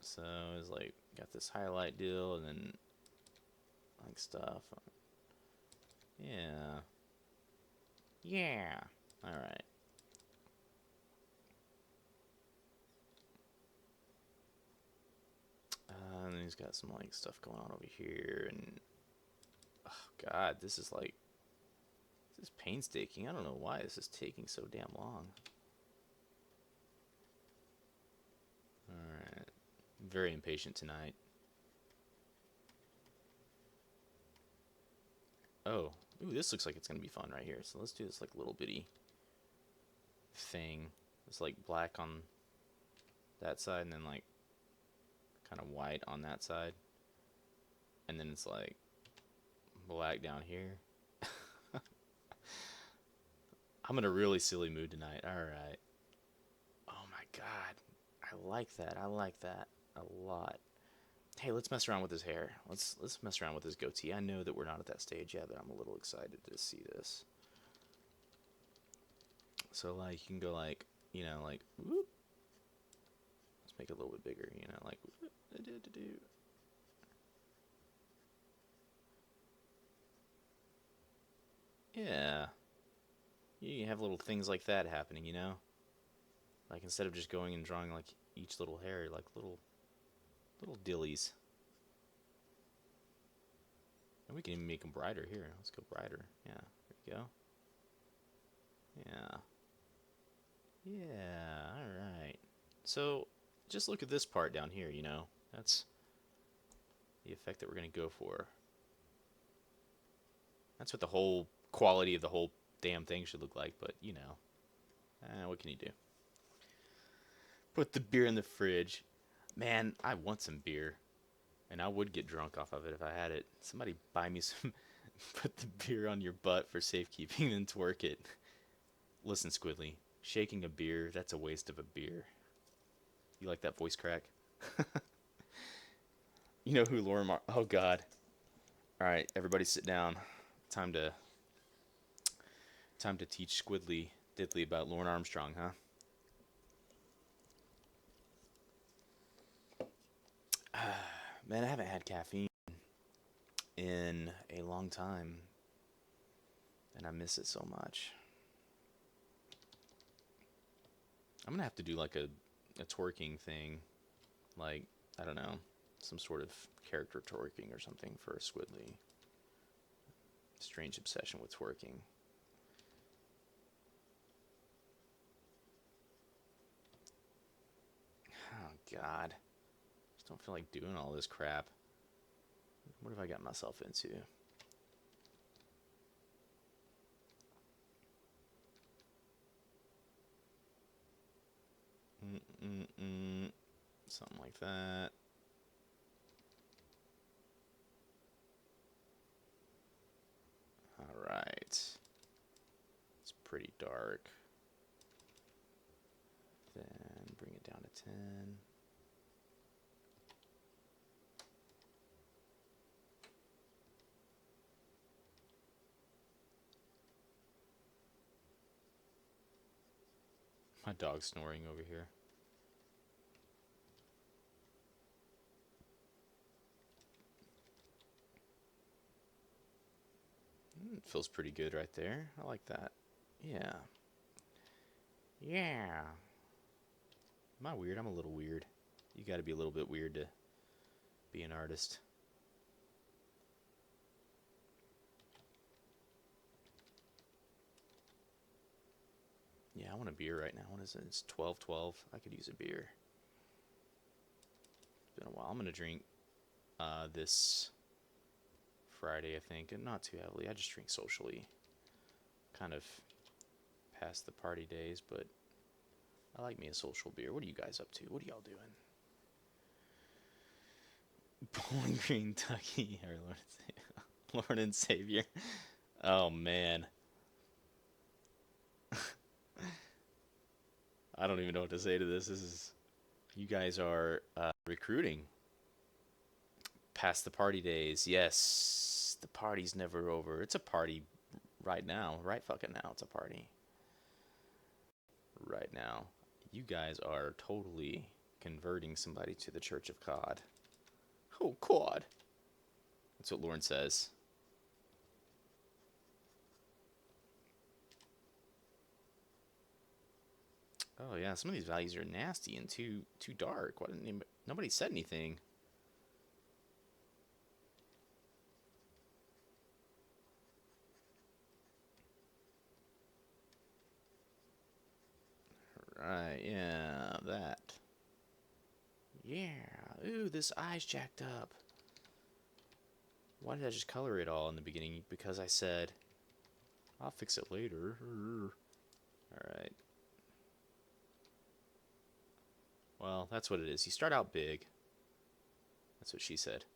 So it's like got this highlight deal and then like stuff. Yeah. Yeah. All right. And then he's got some like stuff going on over here, and oh God, this is painstaking. I don't know why this is taking so damn long. All right. I'm very impatient tonight. Oh, ooh, this looks like it's gonna be fun right here. So let's do this like little bitty thing. It's like black on that side, and then like kind of white on that side, and then it's like black down here. I'm in a really silly mood tonight. All right. Oh my God, I like that. I like that a lot. Hey, let's mess around with his hair. Let's mess around with his goatee. I know that we're not at that stage yet, but I'm a little excited to see this. So like you can go like, like whoop. Let's make it a little bit bigger, like whoop, yeah. You have little things like that happening, Like instead of just going and drawing like each little hair, like little dillies. And we can even make them brighter here. Let's go brighter. Yeah, there we go. Yeah. Yeah, alright. So, just look at this part down here, That's the effect that we're going to go for. That's what the whole quality of the whole damn thing should look like, but, what can you do? Put the beer in the fridge. Man, I want some beer. And I would get drunk off of it if I had it. Somebody buy me some. Put the beer on your butt for safekeeping and twerk it. Listen, Squidly. Shaking a beer, that's a waste of a beer. You like that voice crack? You know who Laura Mar... Oh, God. All right, everybody sit down. Time to teach Squidly Diddley about Lauren Armstrong, huh? Man, I haven't had caffeine in a long time, and I miss it so much. I'm gonna have to do like a twerking thing, like I don't know, some sort of character twerking or something for a Squidly. Strange obsession with twerking. Oh God, just don't feel like doing all this crap. What have I got myself into? Mm-mm-mm. Something like that. All right. It's pretty dark. Then bring it down to 10. My dog's snoring over here. It feels pretty good right there. I like that. Yeah. Yeah. Am I weird? I'm a little weird. You gotta be a little bit weird to be an artist. Yeah, I want a beer right now. What is it? It's 12:12. I could use a beer. It's been a while. I'm gonna drink this Friday, I think, and not too heavily. I just drink socially. Kind of past the party days, but I like me a social beer. What are you guys up to? What are y'all doing? Bowling Green, Kentucky, our Lord and Savior. Oh man, I don't even know what to say to this. This is you guys are recruiting past the party days. Yes, the party's never over. It's a party right now. Right fucking now, it's a party. Right now, you guys are totally converting somebody to the Church of God. Oh, God. That's what Lauren says. Oh yeah, some of these values are nasty and too dark. Why didn't nobody said anything? Right, yeah, that. Yeah. Ooh, this eye's jacked up. Why did I just color it all in the beginning? Because I said I'll fix it later. All right. Well, that's what it is. You start out big. That's what she said.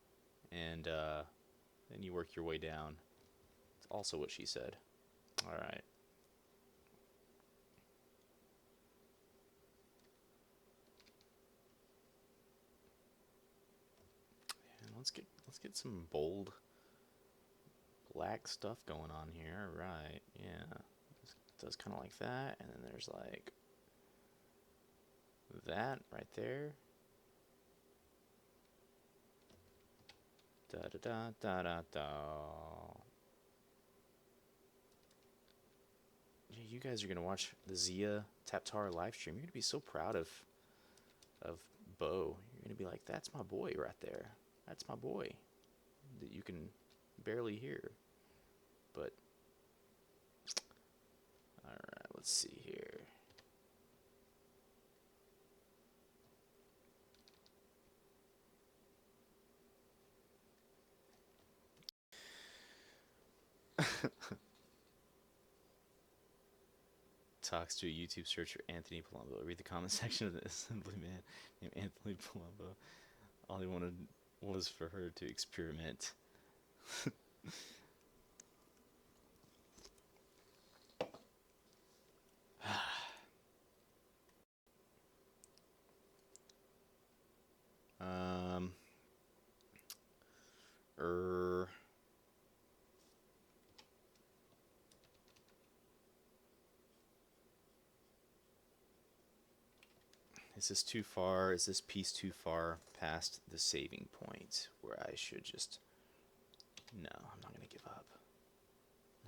And then you work your way down. It's also what she said. All right. And let's get some bold black stuff going on here. All right. Yeah. It does kind of like that, and then there's like that right there. Da da da da da da. Yeah, you guys are gonna watch the Zia Taptar live stream. You're gonna be so proud of Bo. You're gonna be like, that's my boy right there. That's my boy that you can barely hear. But all right, let's see here. Talks to a YouTube search for Anthony Palumbo. Read the comment section of the Assembly man named Anthony Palumbo. All he wanted was for her to experiment. um, er, his Is this too far? Is this piece too far past the saving point where I should just... No, I'm not going to give up.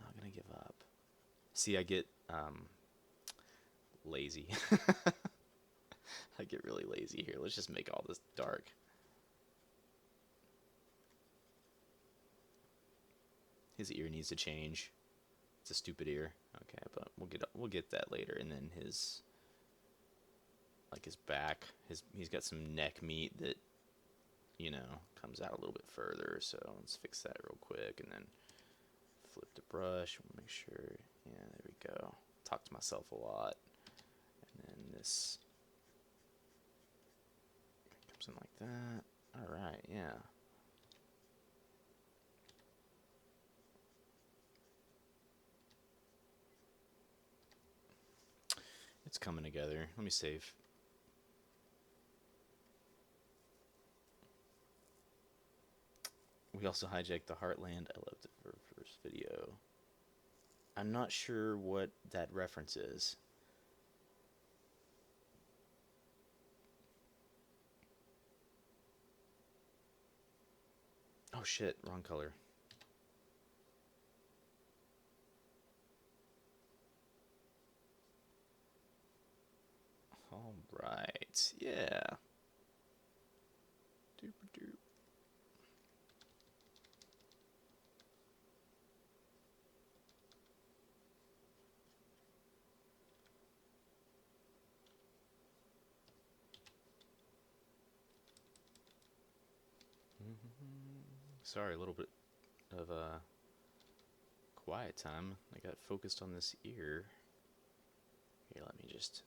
Not going to give up. See, I get lazy. I get really lazy here. Let's just make all this dark. His ear needs to change. It's a stupid ear. Okay, but we'll get that later. And then his back, he's got some neck meat that, you know, comes out a little bit further. So let's fix that real quick, and then flip the brush. We'll make sure. Yeah, there we go. Talk to myself a lot. And then this comes in like that. All right, yeah. It's coming together. Let me save. We also hijacked the Heartland. I loved it for first video. I'm not sure what that reference is. Oh shit, wrong color. All right, yeah. Doop doop. Sorry, a little bit of quiet time. I got focused on this ear. Here, let me just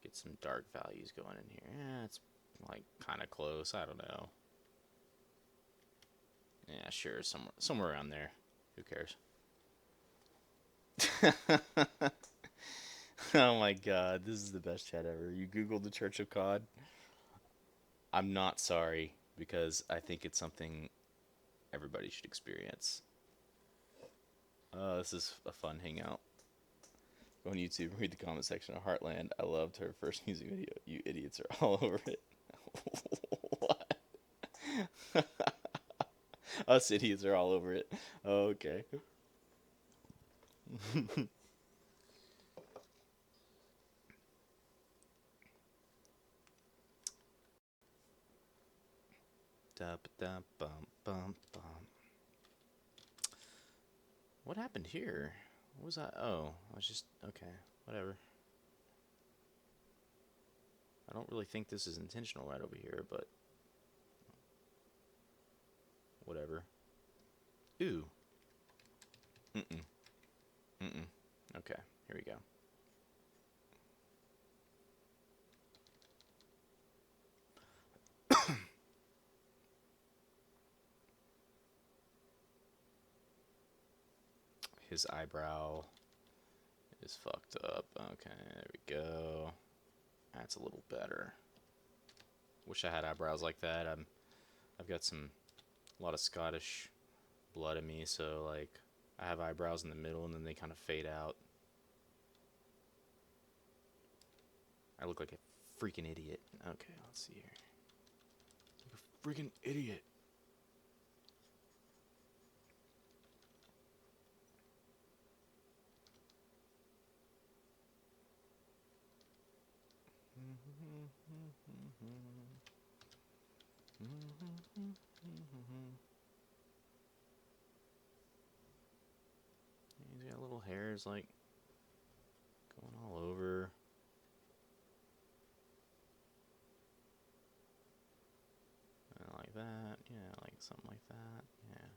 get some dark values going in here. Yeah, it's like kind of close. I don't know. Yeah, sure, somewhere around there. Who cares? Oh my god, this is the best chat ever. You Googled the Church of COD? I'm not sorry, because I think it's something everybody should experience. This is a fun hangout. Go on YouTube, read the comment section of Heartland. I loved her first music video. You idiots are all over it. What? Us idiots are all over it. Okay. Da, da, bum, bum, bum. What happened here? What was I? Oh, I was just... Okay, whatever. I don't really think this is intentional right over here, but... Whatever. Ooh. Mm-mm. Mm-mm. Okay, here we go. His eyebrow is fucked up. Okay, there we go. That's a little better. Wish I had eyebrows like that. I've got a lot of Scottish blood in me, so like I have eyebrows in the middle and then they kind of fade out. I look like a freaking idiot. Okay, let's see here. Like a freaking idiot. He's got little hairs like going all over. Like that, yeah, like something like that, yeah.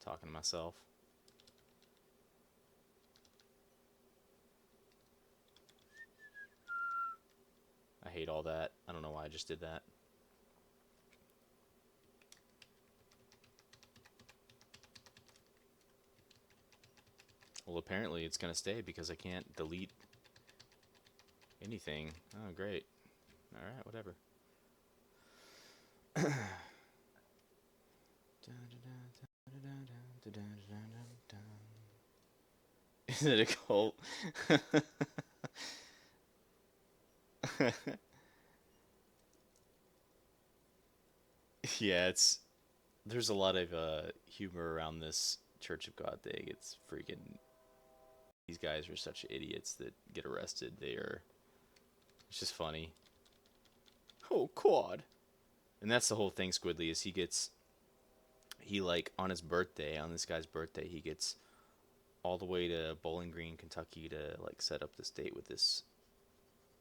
Talking to myself. I hate all that. I don't know why I just did that. Well, apparently it's gonna stay because I can't delete anything. Oh, great. Alright, whatever. Is it a cult? Yeah, it's there's a lot of humor around this Church of God thing. It's freaking these guys are such idiots that get arrested. They are it's just funny. Oh, quad. And that's the whole thing, Squidly, is he like on his birthday, on this guy's birthday, he gets all the way to Bowling Green, Kentucky to like set up this date with this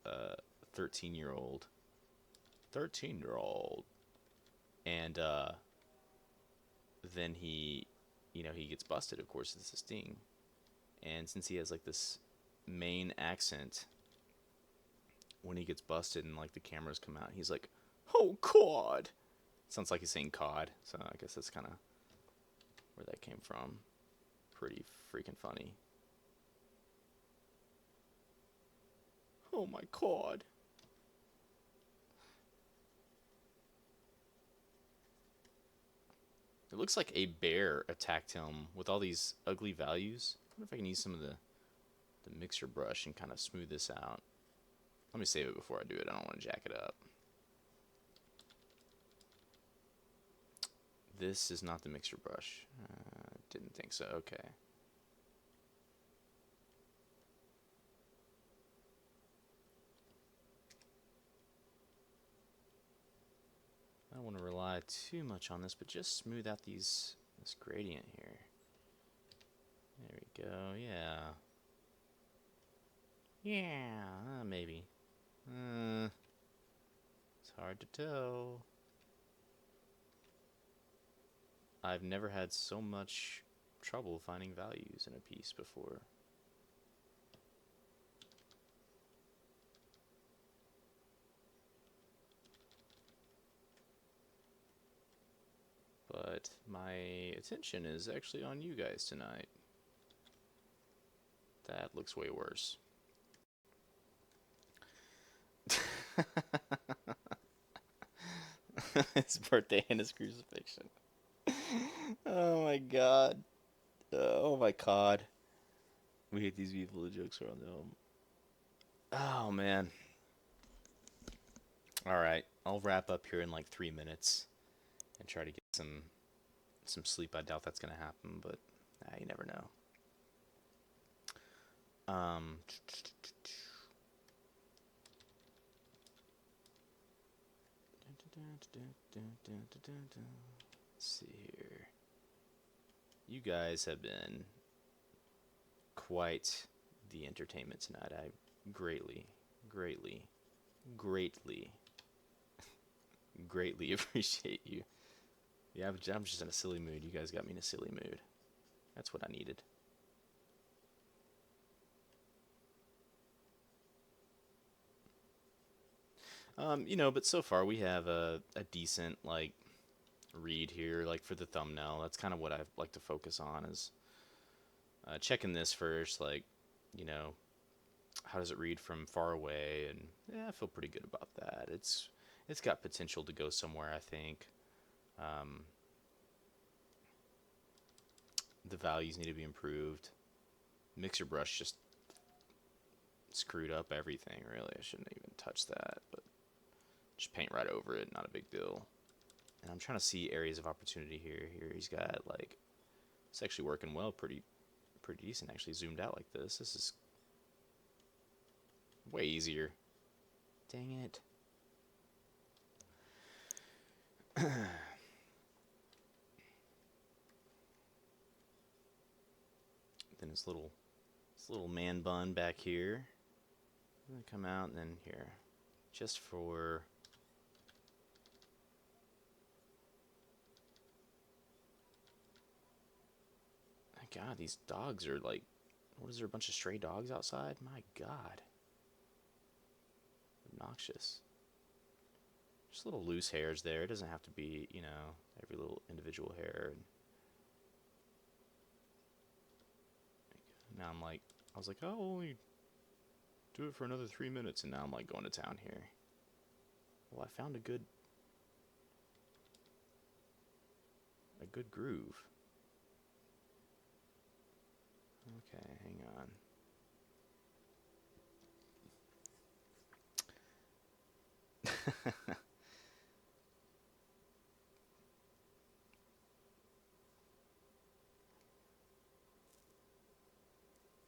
uh 13-year-old 13-year-old and then he gets busted, of course. It's a sting. And since he has like this Maine accent, when he gets busted and like the cameras come out, he's like, "Oh cod." Sounds like he's saying cod, so I guess that's kind of where that came from. Pretty freaking funny. Oh my cod. It looks like a bear attacked him with all these ugly values. I wonder if I can use some of the mixer brush and kind of smooth this out. Let me save it before I do it. I don't want to jack it up. This is not the mixer brush. Didn't think so. Okay. I don't want to rely too much on this, but just smooth out this gradient here. There we go. Yeah. Yeah, maybe. It's hard to tell. I've never had so much trouble finding values in a piece before. But my attention is actually on you guys tonight. That looks way worse. His birthday and his crucifixion. Oh my god. Oh my god. We hate these people. The jokes are on them. Oh man. Alright. I'll wrap up here in like 3 minutes and try to get some sleep. I doubt that's gonna happen, but you never know. Um Let's see here. You guys have been quite the entertainment tonight. I greatly, greatly, greatly, greatly appreciate you. Yeah, I'm just in a silly mood. You guys got me in a silly mood. That's what I needed. But so far we have a decent like read here, like for the thumbnail. That's kind of what I like to focus on is checking this first, like, you know, how does it read from far away, and yeah, I feel pretty good about that. It's got potential to go somewhere, I think. Um, the values need to be improved. Mixer brush just screwed up everything, really. I shouldn't even touch that, but just paint right over it, not a big deal. And I'm trying to see areas of opportunity here. Here he's got like it's actually working well, pretty decent actually zoomed out like this. This is way easier. Dang it. Then his little man bun back here. Gonna come out and then here. Just for my god, these dogs are like what is there, a bunch of stray dogs outside? My god. Obnoxious. Just little loose hairs there. It doesn't have to be, every little individual hair. And now I was like, oh, I'll only do it for another 3 minutes, and now I'm like going to town here. Well, I found a good groove. Okay, hang on.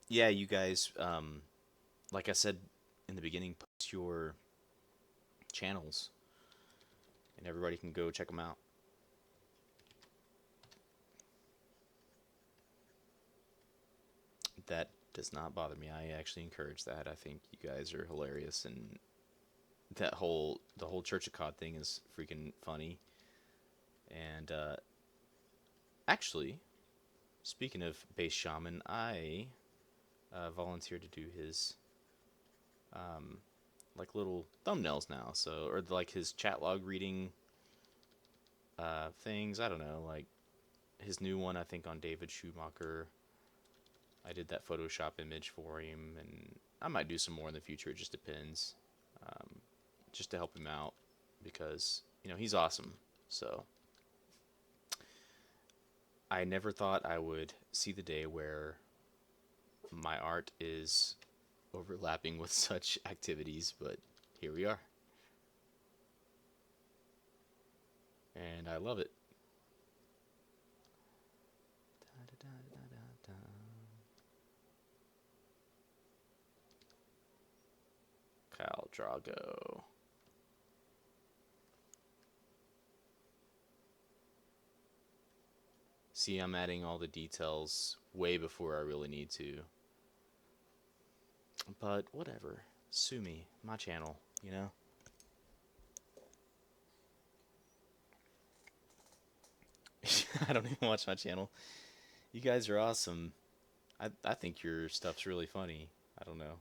Yeah, you guys, like I said in the beginning, post your channels, and everybody can go check them out. That does not bother me. I actually encourage that. I think you guys are hilarious, and the whole Church of COD thing is freaking funny. And actually, speaking of base shaman, I volunteered to do his like little thumbnails now. So or like his chat log reading things. I don't know, like his new one. I think on David Schumacher. I did that Photoshop image for him, and I might do some more in the future. It just depends, um, just to help him out because he's awesome. So I never thought I would see the day where my art is overlapping with such activities, but here we are, and I love it. Khal Drago. See, I'm adding all the details way before I really need to. But whatever. Sue me. My channel, you know? I don't even watch my channel. You guys are awesome. I think your stuff's really funny. I don't know.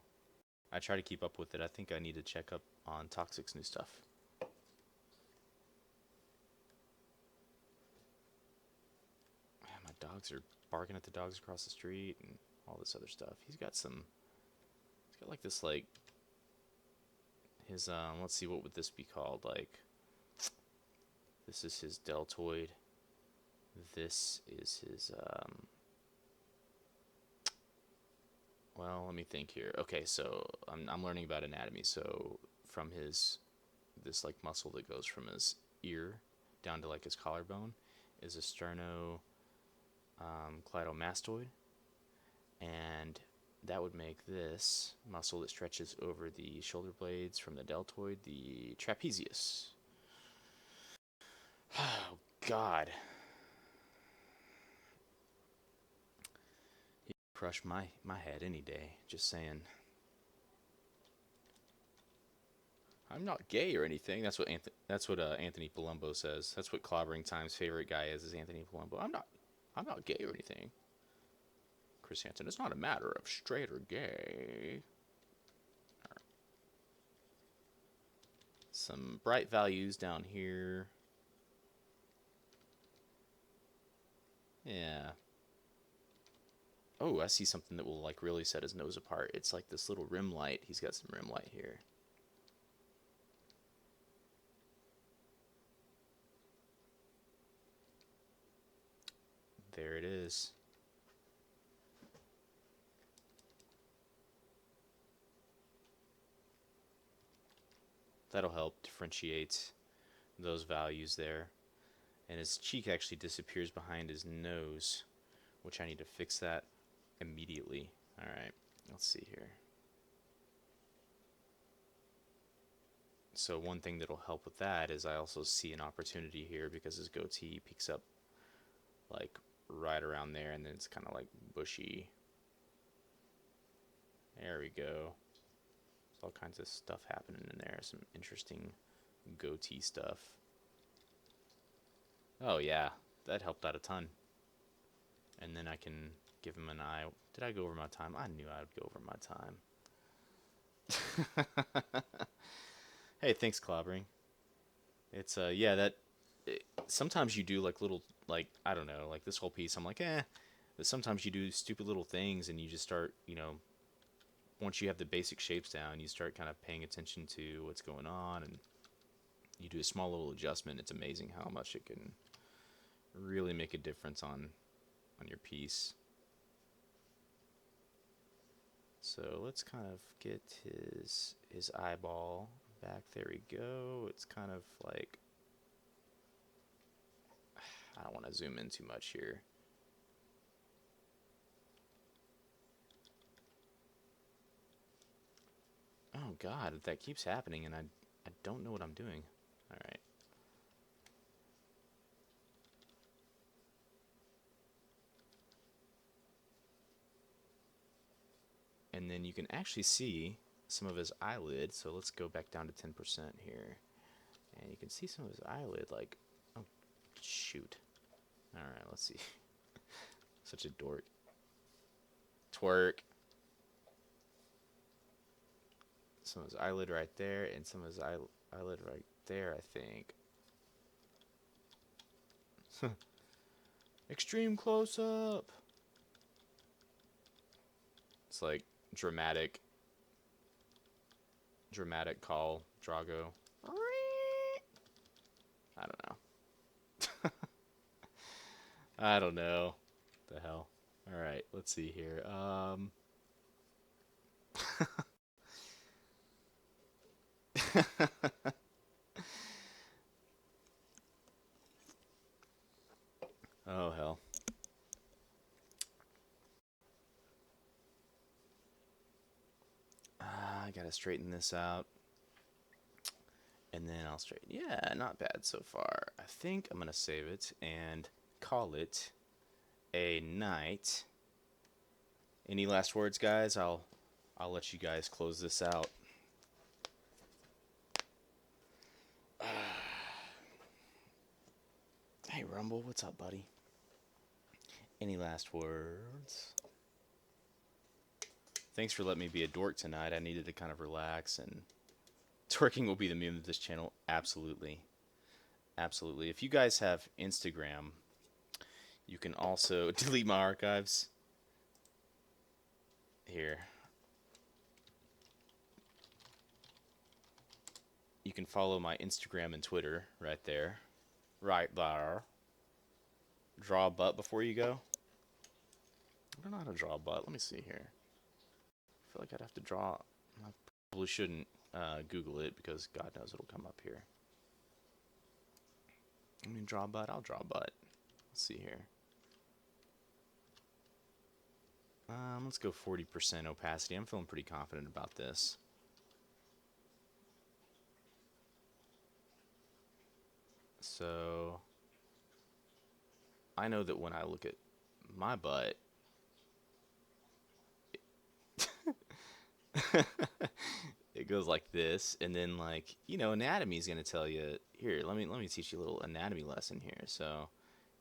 I try to keep up with it. I think I need to check up on Toxic's new stuff. Man, my dogs are barking at the dogs across the street and all this other stuff. He's got like this like his let's see, what would this be called? Like this is his deltoid. This is his well, let me think here. Okay, so I'm learning about anatomy. So from his this like muscle that goes from his ear down to like his collarbone is a sterno clitomastoid, and that would make this muscle that stretches over the shoulder blades from the deltoid the trapezius. Oh God, he crush my head any day. Just saying. I'm not gay or anything. That's what Anthony Palumbo says. That's what Clobbering Time's favorite guy is Anthony Palumbo. I'm not gay or anything. Chris Hansen. It's not a matter of straight or gay. Right. Some bright values down here. Yeah. Oh, I see something that will like really set his nose apart. It's like this little rim light. He's got some rim light here. There it is. That'll help differentiate those values there. And his cheek actually disappears behind his nose, which I need to fix that immediately. All right, let's see here. So one thing that'll help with that is I also see an opportunity here because his goatee peaks up like right around there, and then it's kind of like bushy. There we go. There's all kinds of stuff happening in there. Some interesting goatee stuff. Oh yeah, that helped out a ton. And then I can give him an eye. Did I go over my time? I knew I would go over my time. Hey, thanks, Clobbering. It's yeah, sometimes you do like little, like I don't know, like this whole piece I'm like but sometimes you do stupid little things and you just start, once you have the basic shapes down, you start kind of paying attention to what's going on, and you do a small little adjustment. It's amazing how much it can really make a difference on your piece. So let's kind of get his eyeball back. There we go. It's kind of like, I don't want to zoom in too much here. Oh God, that keeps happening, and I don't know what I'm doing. All right. And then you can actually see some of his eyelid. So let's go back down to 10% here. And you can see some of his eyelid, like, oh, shoot. All right, let's see. Such a dork. Twerk. Some of his eyelid right there, and some of his eyelid right there, I think. Extreme close up. It's like dramatic Khal Drago. I don't know. I don't know. The hell. All right, let's see here. Oh hell. I gotta straighten this out. And then I'll straighten. Yeah, not bad so far. I think I'm gonna save it and call it a night. Any last words, guys? I'll let you guys close this out. Hey Rumble, what's up, buddy? Any last words? Thanks for letting me be a dork tonight. I needed to kind of relax, and twerking will be the meme of this channel. Absolutely. Absolutely. If you guys have Instagram, you can also delete my archives. Here. You can follow my Instagram and Twitter right there. Right there. Draw a butt before you go. I don't know how to draw a butt. Let me see here. I feel like I'd have to draw. I probably shouldn't Google it because God knows it'll come up here. I mean, draw a butt. I'll draw a butt. Let's see here. Let's go 40% opacity. I'm feeling pretty confident about this. So I know that when I look at my butt, it goes like this, and then like, you know, anatomy is going to tell you, here, let me teach you a little anatomy lesson here. So,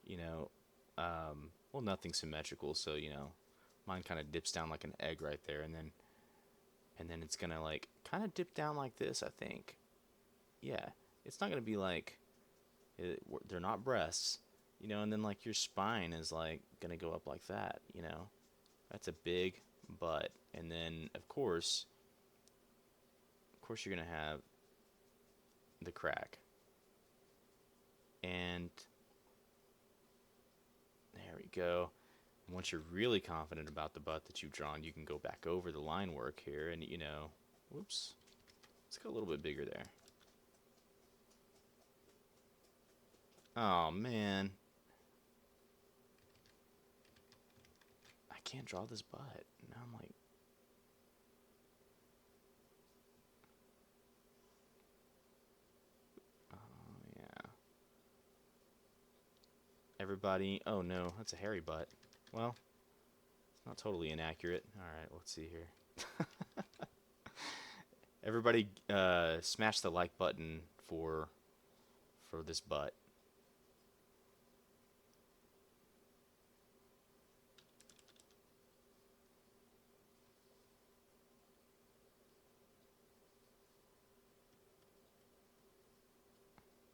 you know, well, nothing's symmetrical, so, you know, mine kind of dips down like an egg right there, and then it's going to like kind of dip down like this, I think. Yeah, it's not going to be like they're not breasts, you know, and then like your spine is like going to go up like that, you know. That's a big butt. And then of course you're going to have the crack. And there we go. And once you're really confident about the butt that you've drawn, you can go back over the line work here and, you know, whoops. Let's go a little bit bigger there. Oh, man. I can't draw this butt. Now I'm like, oh, yeah. Everybody, oh no, that's a hairy butt. Well, it's not totally inaccurate. All right, let's see here. Everybody, smash the like button for this butt.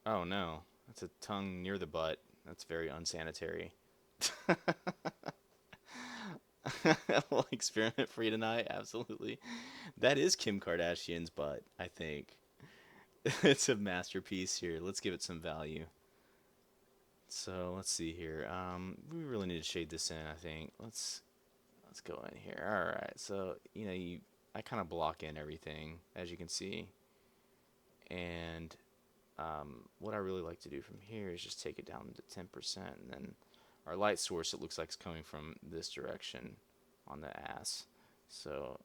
Oh no, that's a tongue near the butt. That's very unsanitary. Little experiment for you tonight. Absolutely. That is Kim Kardashian's butt, I think. It's a masterpiece here. Let's give it some value. So let's see here. We really need to shade this in, I think. Let's go in here. All right. So, you know, I kind of block in everything, as you can see. And what I really like to do from here is just take it down to 10%, and then our light source, it looks like, is coming from this direction on the ass. So,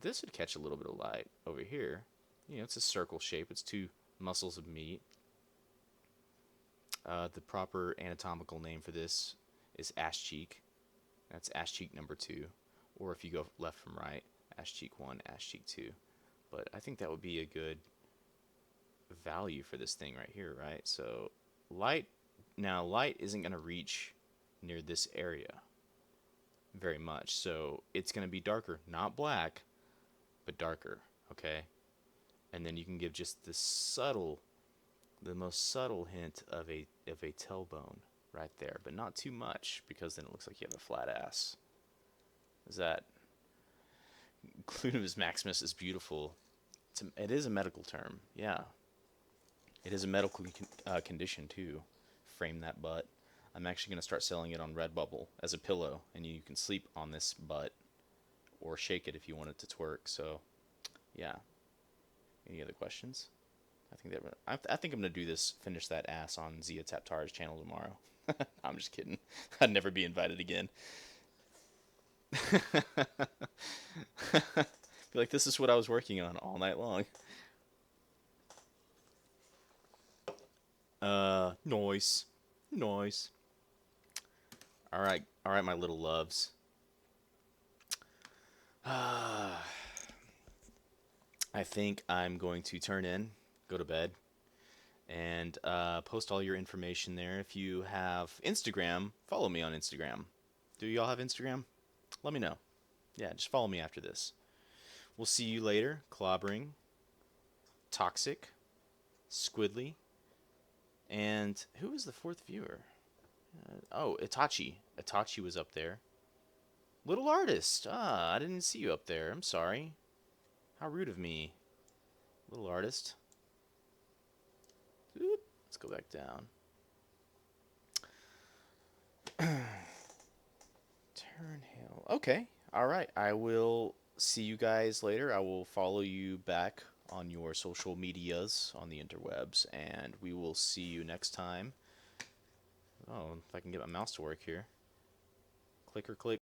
this would catch a little bit of light over here. It's a circle shape. It's two muscles of meat. The proper anatomical name for this is ass cheek. That's ass cheek number 2. Or if you go left from right, ass cheek 1, ass cheek 2. But I think that would be a good value for this thing right here, right? So light isn't going to reach near this area very much. So it's going to be darker, not black, but darker, okay? And then you can give just the most subtle hint of a tailbone right there, but not too much, because then it looks like you have a flat ass. Is that Clunibus maximus is beautiful. It is a medical term, yeah. It is a medical condition too. Frame that butt. I'm actually going to start selling it on Redbubble as a pillow, and you can sleep on this butt or shake it if you want it to twerk. So, yeah. Any other questions? I think I'm gonna do this. Finish that ass on Zia Taptar's channel tomorrow. I'm just kidding. I'd never be invited again. Be like, this is what I was working on all night long. Noise. Noise. All right, my little loves. I think I'm going to turn in, go to bed, and post all your information there. If you have Instagram, follow me on Instagram. Do y'all have Instagram? Let me know. Yeah, just follow me after this. We'll see you later. Clobbering, Toxic, Squidly, and who was the 4th viewer? Itachi. Itachi was up there. Little Artist. I didn't see you up there. I'm sorry. How rude of me. Little Artist. Oop. Let's go back down. Turnhill. Okay. All right. I will see you guys later. I will follow you back on your social medias on the interwebs, and we will see you next time. Oh, if I can get my mouse to work here. Click or click.